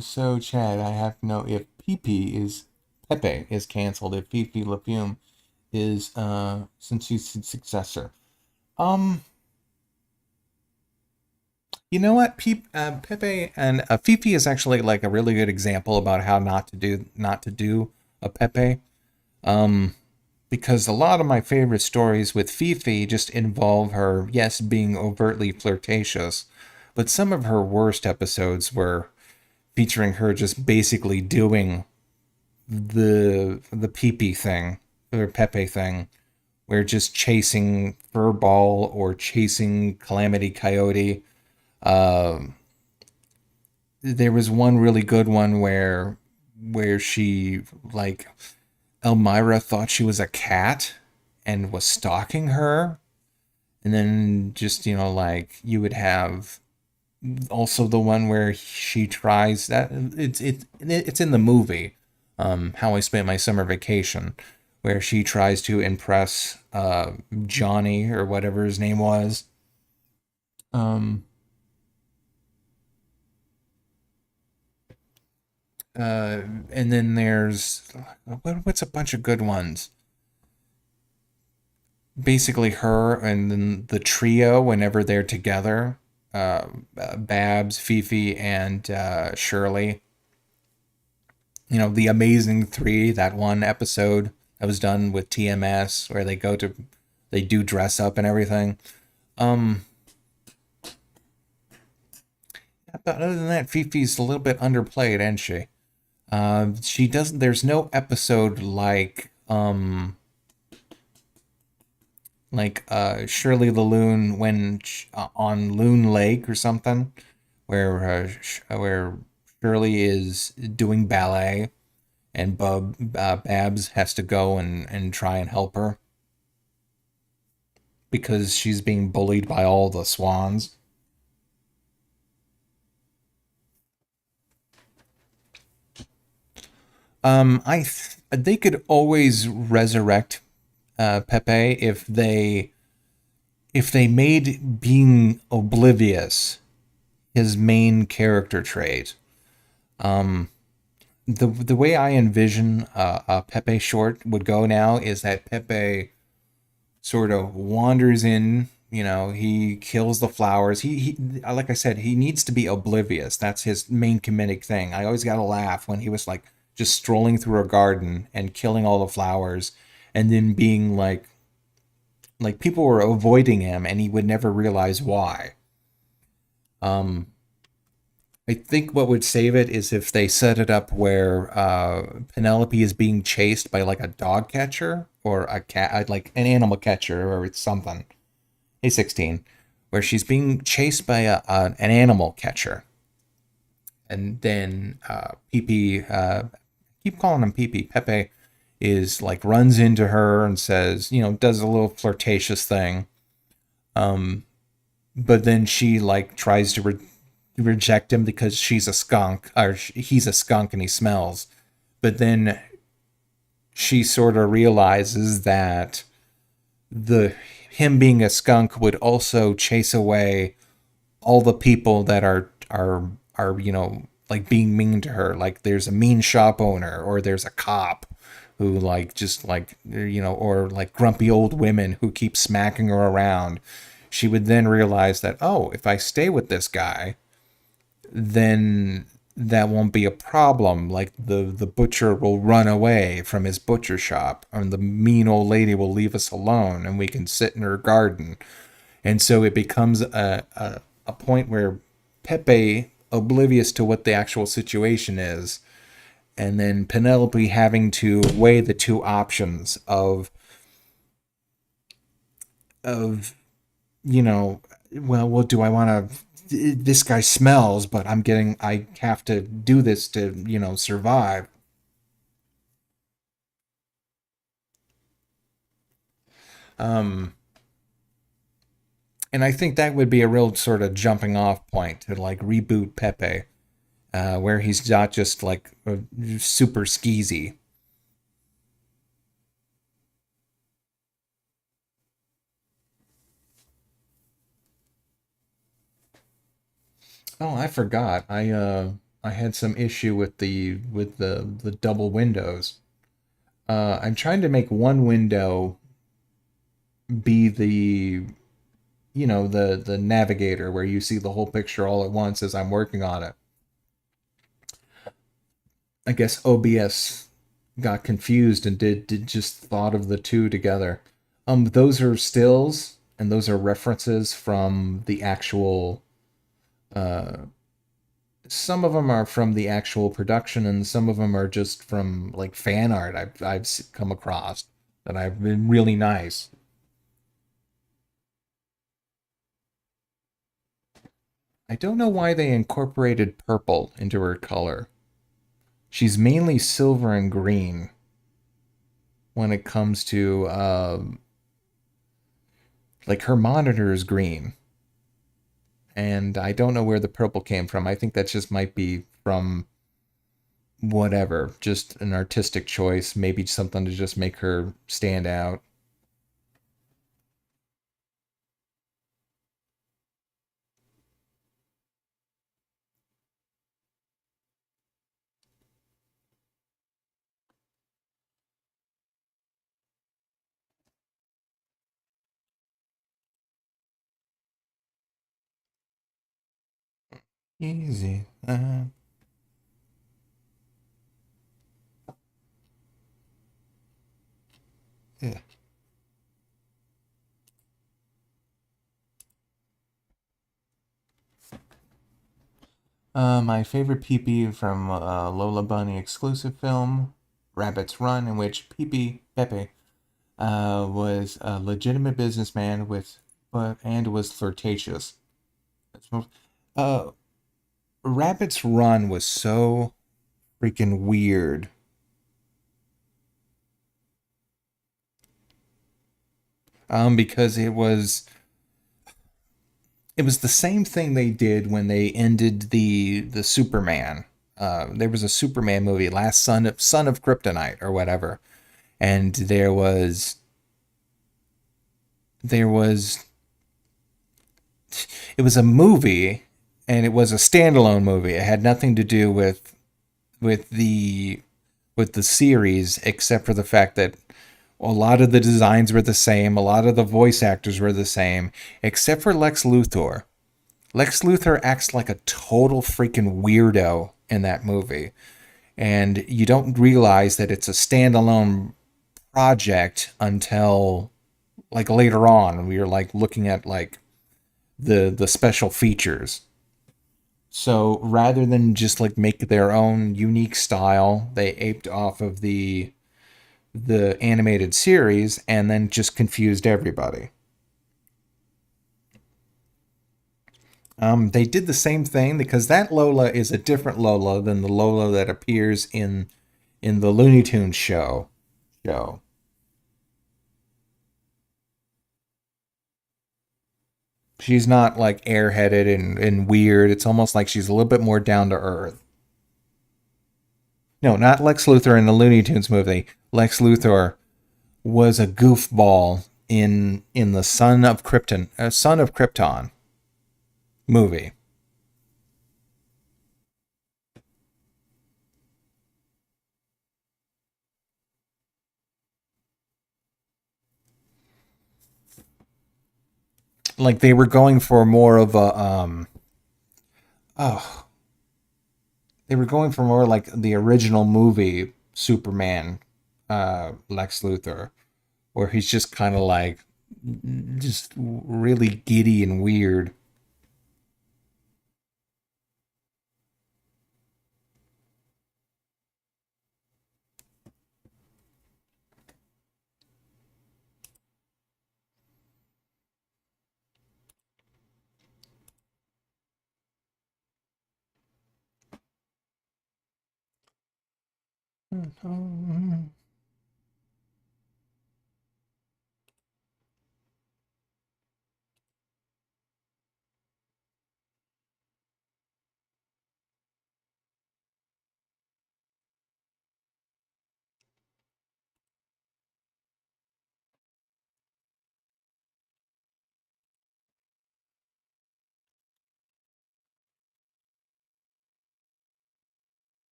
Speaker 1: So Chad, I have to know if PP is Pepe is canceled. If Fifi Lafume is since she's his successor. Um, you know what? Pepe and Fifi is actually like a really good example about how not to do a Pepe. Um, because a lot of my favorite stories with Fifi just involve her, yes, being overtly flirtatious, but some of her worst episodes were featuring her just basically doing the Peepee thing or Pepe thing, where just chasing Furball or chasing Calamity Coyote. Um, there was one really good one where she like Elmira thought she was a cat and was stalking her, and then just like you would have also the one where she tries that it's in the movie, How I Spent My Summer Vacation, where she tries to impress Johnny or whatever his name was. Um, uh, and then there's what's a bunch of good ones. Basically, her and then the trio whenever they're together. Babs, Fifi, and Shirley. The Amazing Three, that one episode that was done with TMS where they do dress up and everything. Um, but other than that, Fifi's a little bit underplayed, isn't she? She doesn't. There's no episode like Shirley the Loon when on Loon Lake or something, where Shirley is doing ballet and Babs has to go and try and help her because she's being bullied by all the swans. They could always resurrect Pepe if they made being oblivious his main character trait. Um, the way I envision a Pepe short would go now is that Pepe sort of wanders in. He kills the flowers. He like I said, he needs to be oblivious. That's his main comedic thing. I always got to laugh when he was like just strolling through a garden and killing all the flowers, and then being like people were avoiding him, and he would never realize why. Um, I think what would save it is if they set it up where Penelope is being chased by like a dog catcher or a cat, like an animal catcher or it's something. A16, where she's being chased by an animal catcher, and then PP, keep calling him PP. Pepe is like runs into her and says, does a little flirtatious thing. Um, but then she like tries to reject him because she's a skunk or he's a skunk and he smells. But then she sort of realizes that the him being a skunk would also chase away all the people that are like being mean to her. Like there's a mean shop owner, or there's a cop who like just like, or like grumpy old women who keep smacking her around. She would then realize that, oh, if I stay with this guy, then that won't be a problem. Like the butcher will run away from his butcher shop, and the mean old lady will leave us alone, and we can sit in her garden. And so it becomes a point where Pepe, oblivious to what the actual situation is, and then Penelope having to weigh the two options of well, what do I want to? This guy smells, but I have to do this to, survive. Um, and I think that would be a real sort of jumping off point to like reboot Pepe, where he's not just like super skeezy. Oh, I forgot. I had some issue with the double windows. I'm trying to make one window be the navigator where you see the whole picture all at once as I'm working on it. I guess OBS got confused and did just thought of the two together. Those are stills and those are references from the actual. Uh, some of them are from the actual production, and some of them are just from like fan art I've come across that I've been really nice. I don't know why they incorporated purple into her color. She's mainly silver and green when it comes to like her monitor is green, and I don't know where the purple came from. I think that just might be from whatever, just an artistic choice, maybe something to just make her stand out. Easy. Yeah. My favorite Pee from Lola Bunny exclusive film, Rabbit's Run, in which Pepe was a legitimate businessman and was flirtatious. Uh, Rabbit's Run was so freaking weird. Because it was the same thing they did when they ended the Superman. There was a Superman movie, Last Son of Kryptonite or whatever, and there was it was a movie, and it was a standalone movie. It had nothing to do with the with the series, except for the fact that a lot of the designs were the same, a lot of the voice actors were the same, except for Lex Luthor. Lex Luthor acts like a total freaking weirdo in that movie. And you don't realize that it's a standalone project until like later on. We are like looking at like the special features. So rather than just like make their own unique style, they aped off of the animated series and then just confused everybody. They did the same thing because that Lola is a different Lola than the Lola that appears in the Looney Tunes show. She's not like airheaded and weird. It's almost like she's a little bit more down to earth. No, not Lex Luthor in the Looney Tunes movie. Lex Luthor was a goofball in the Son of Krypton movie. Like they were going for more of a oh, they were going for more like the original movie Superman, Lex Luthor, where he's just kind of like just really giddy and weird.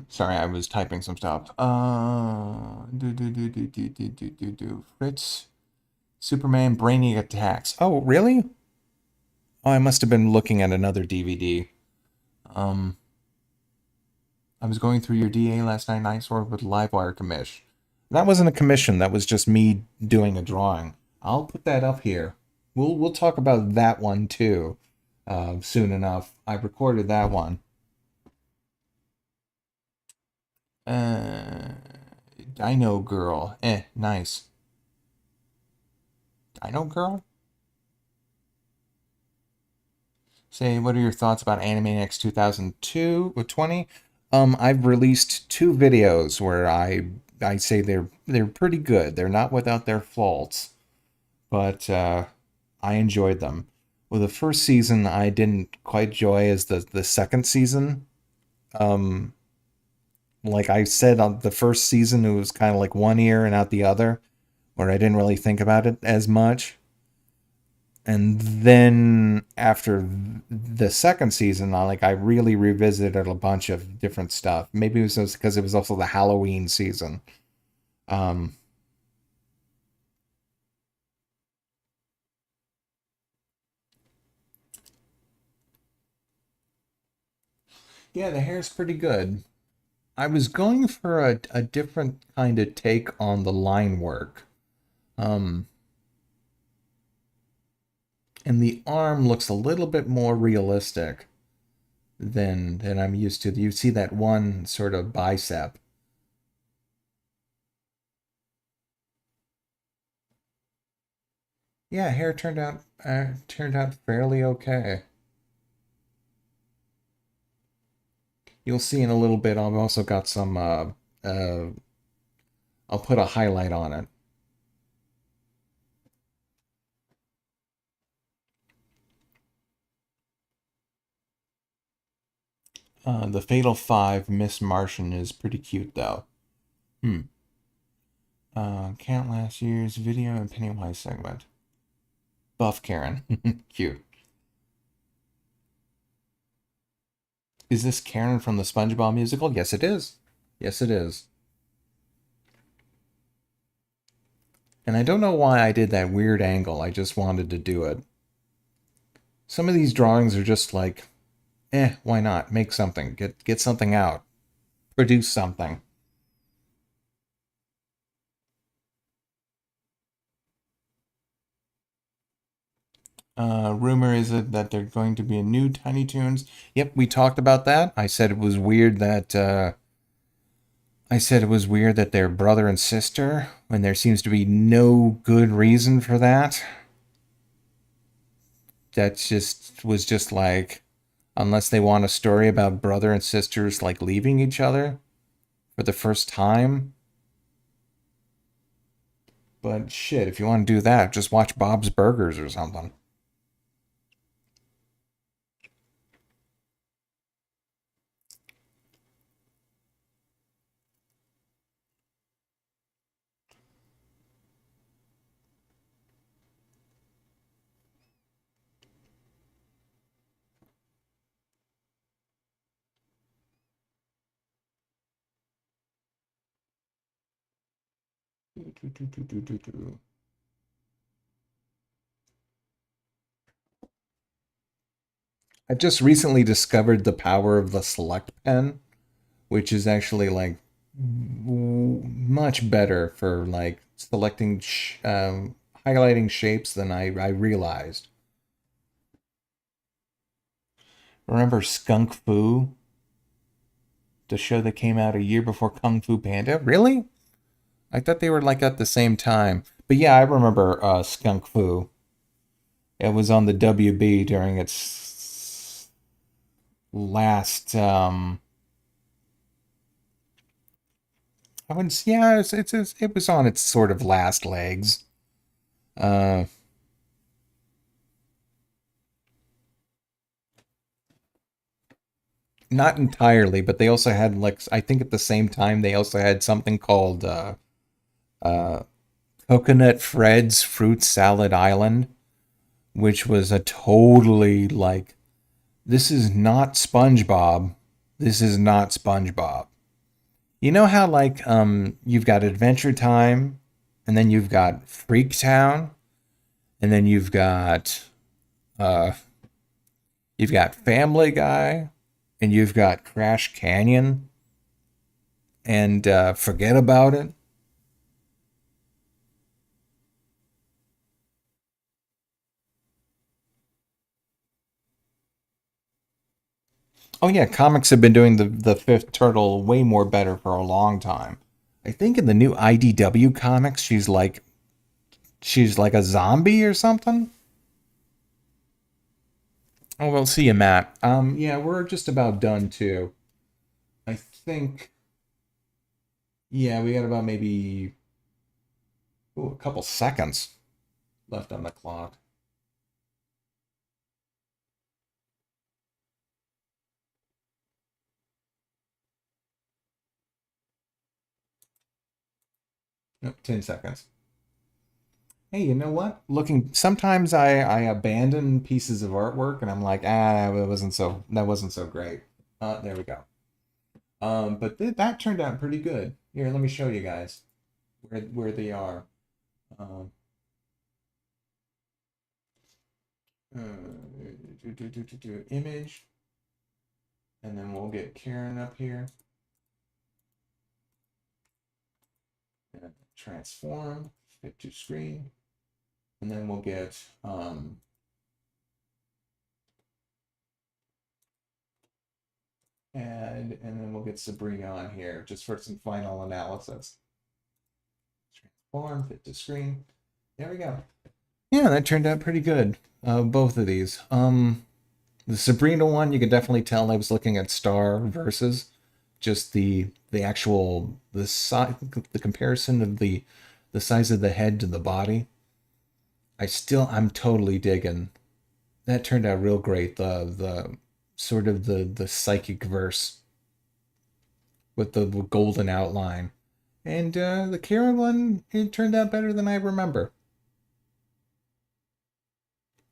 Speaker 1: Sorry, I was typing some stuff. Fritz, Superman, Brainy attacks. Oh, really? Oh, I must have been looking at another DVD. Um, I was going through your DA last night. Nice work with Livewire commission. That wasn't a commission. That was just me doing a drawing. I'll put that up here. We'll talk about that one too, soon enough. I recorded that one. Uh, Dino Girl. Nice. Dino Girl? Say, what are your thoughts about Animaniacs 2002 or 20? I've released two videos where I say they're pretty good. They're not without their faults, but I enjoyed them. Well, the first season I didn't quite enjoy as the second season. Um, like I said on the first season, it was kind of like one ear and out the other, where I didn't really think about it as much. And then after the second season, I really revisited a bunch of different stuff. Maybe it was just because it was also the Halloween season. Um, yeah, the hair's pretty good. I was going for a different kind of take on the line work. Um, and the arm looks a little bit more realistic than I'm used to. You see that one sort of bicep. Yeah, hair turned out fairly okay. You'll see in a little bit. I've also got some. Uh, I'll put a highlight on it. The Fatal Five Miss Martian is pretty cute though. Hmm. Count last year's video and Pennywise segment. Buff Karen. Cute. Is this Karen from the SpongeBob musical? Yes, it is. Yes, it is. And I don't know why I did that weird angle. I just wanted to do it. Some of these drawings are just like, why not? Make something. Get something out. Produce something. Rumor is it that they're going to be a new Tiny Toons. Yep, we talked about that. I said it was weird that they're brother and sister when there seems to be no good reason for that. That just was just like, unless they want a story about brother and sisters like leaving each other for the first time. But shit, if you want to do that, just watch Bob's Burgers or something. I've just recently discovered the power of the select pen, which is actually like much better for like selecting, highlighting shapes than I realized. Remember Skunk Fu, the show that came out a year before Kung Fu Panda? Really? I thought they were like at the same time. But yeah, I remember Skunk Fu. It was on the WB during its last. I wouldn't. Yeah, it was on its sort of last legs. Uh, Not entirely, but they also had like I think at the same time they also had something called uh, Coconut Fred's Fruit Salad Island, which was a totally like this is not SpongeBob. This is not SpongeBob. You know how like you've got Adventure Time, and then you've got Freak Town, and then uh you've got Family Guy, and you've got Crash Canyon, and Forget About It. Oh yeah, comics have been doing the fifth turtle way more better for a long time. I think in the new IDW comics, she's like a zombie or something. Oh, we'll see you, Matt. Yeah, we're just about done too. I think. Yeah, we got about maybe a couple seconds left on the clock. Nope, 10 seconds. Hey, you know what? Looking, sometimes I abandon pieces of artwork, and I'm like, that wasn't so great. There we go. But that turned out pretty good. Here, let me show you guys where they are. Um, Image, and then we'll get Karen up here. And transform, fit to screen, and then we'll get and then we'll get Sabrina on here just for some final analysis. Transform, fit to screen. There we go. Yeah, that turned out pretty good. Both of these. The Sabrina one, you could definitely tell I was looking at Star versus just the actual the size, the comparison of the size of the head to the body. I'm totally digging. That turned out real great. The sort of the psychic verse with the golden outline. And the Karen one, it turned out better than I remember.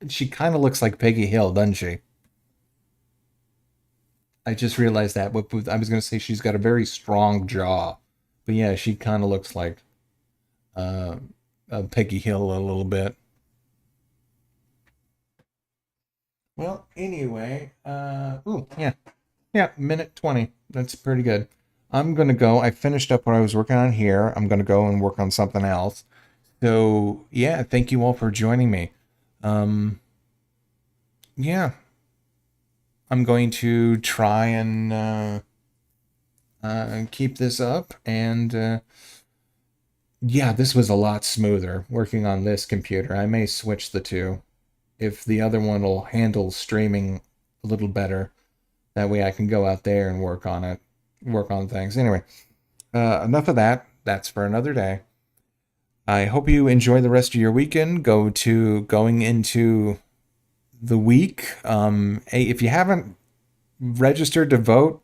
Speaker 1: She kind of looks like Peggy Hill, doesn't she? I just realized that. I was going to say she's got a very strong jaw, but yeah, she kind of looks like uh, Peggy Hill a little bit. Well, anyway, ooh, yeah, yeah, minute 20. That's pretty good. I'm gonna go. I finished up what I was working on here. I'm gonna go and work on something else. So yeah, thank you all for joining me. Um, yeah, I'm going to try and keep this up. And yeah, this was a lot smoother working on this computer. I may switch the two if the other one will handle streaming a little better. That way I can go out there and work on it, work on things. Anyway, enough of that. That's for another day. I hope you enjoy the rest of your weekend. Going into the week. Hey, if you haven't registered to vote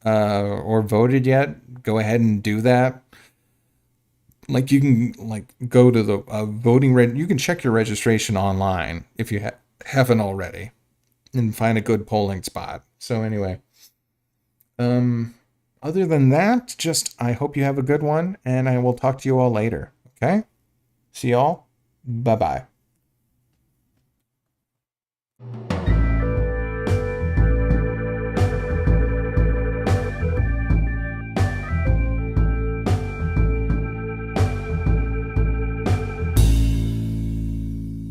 Speaker 1: or voted yet, go ahead and do that. Like you can like go to the you can check your registration online if you haven't already and find a good polling spot. So anyway, um Other than that, just I hope you have a good one, and I will talk to you all later. Okay? See y'all. Bye-bye.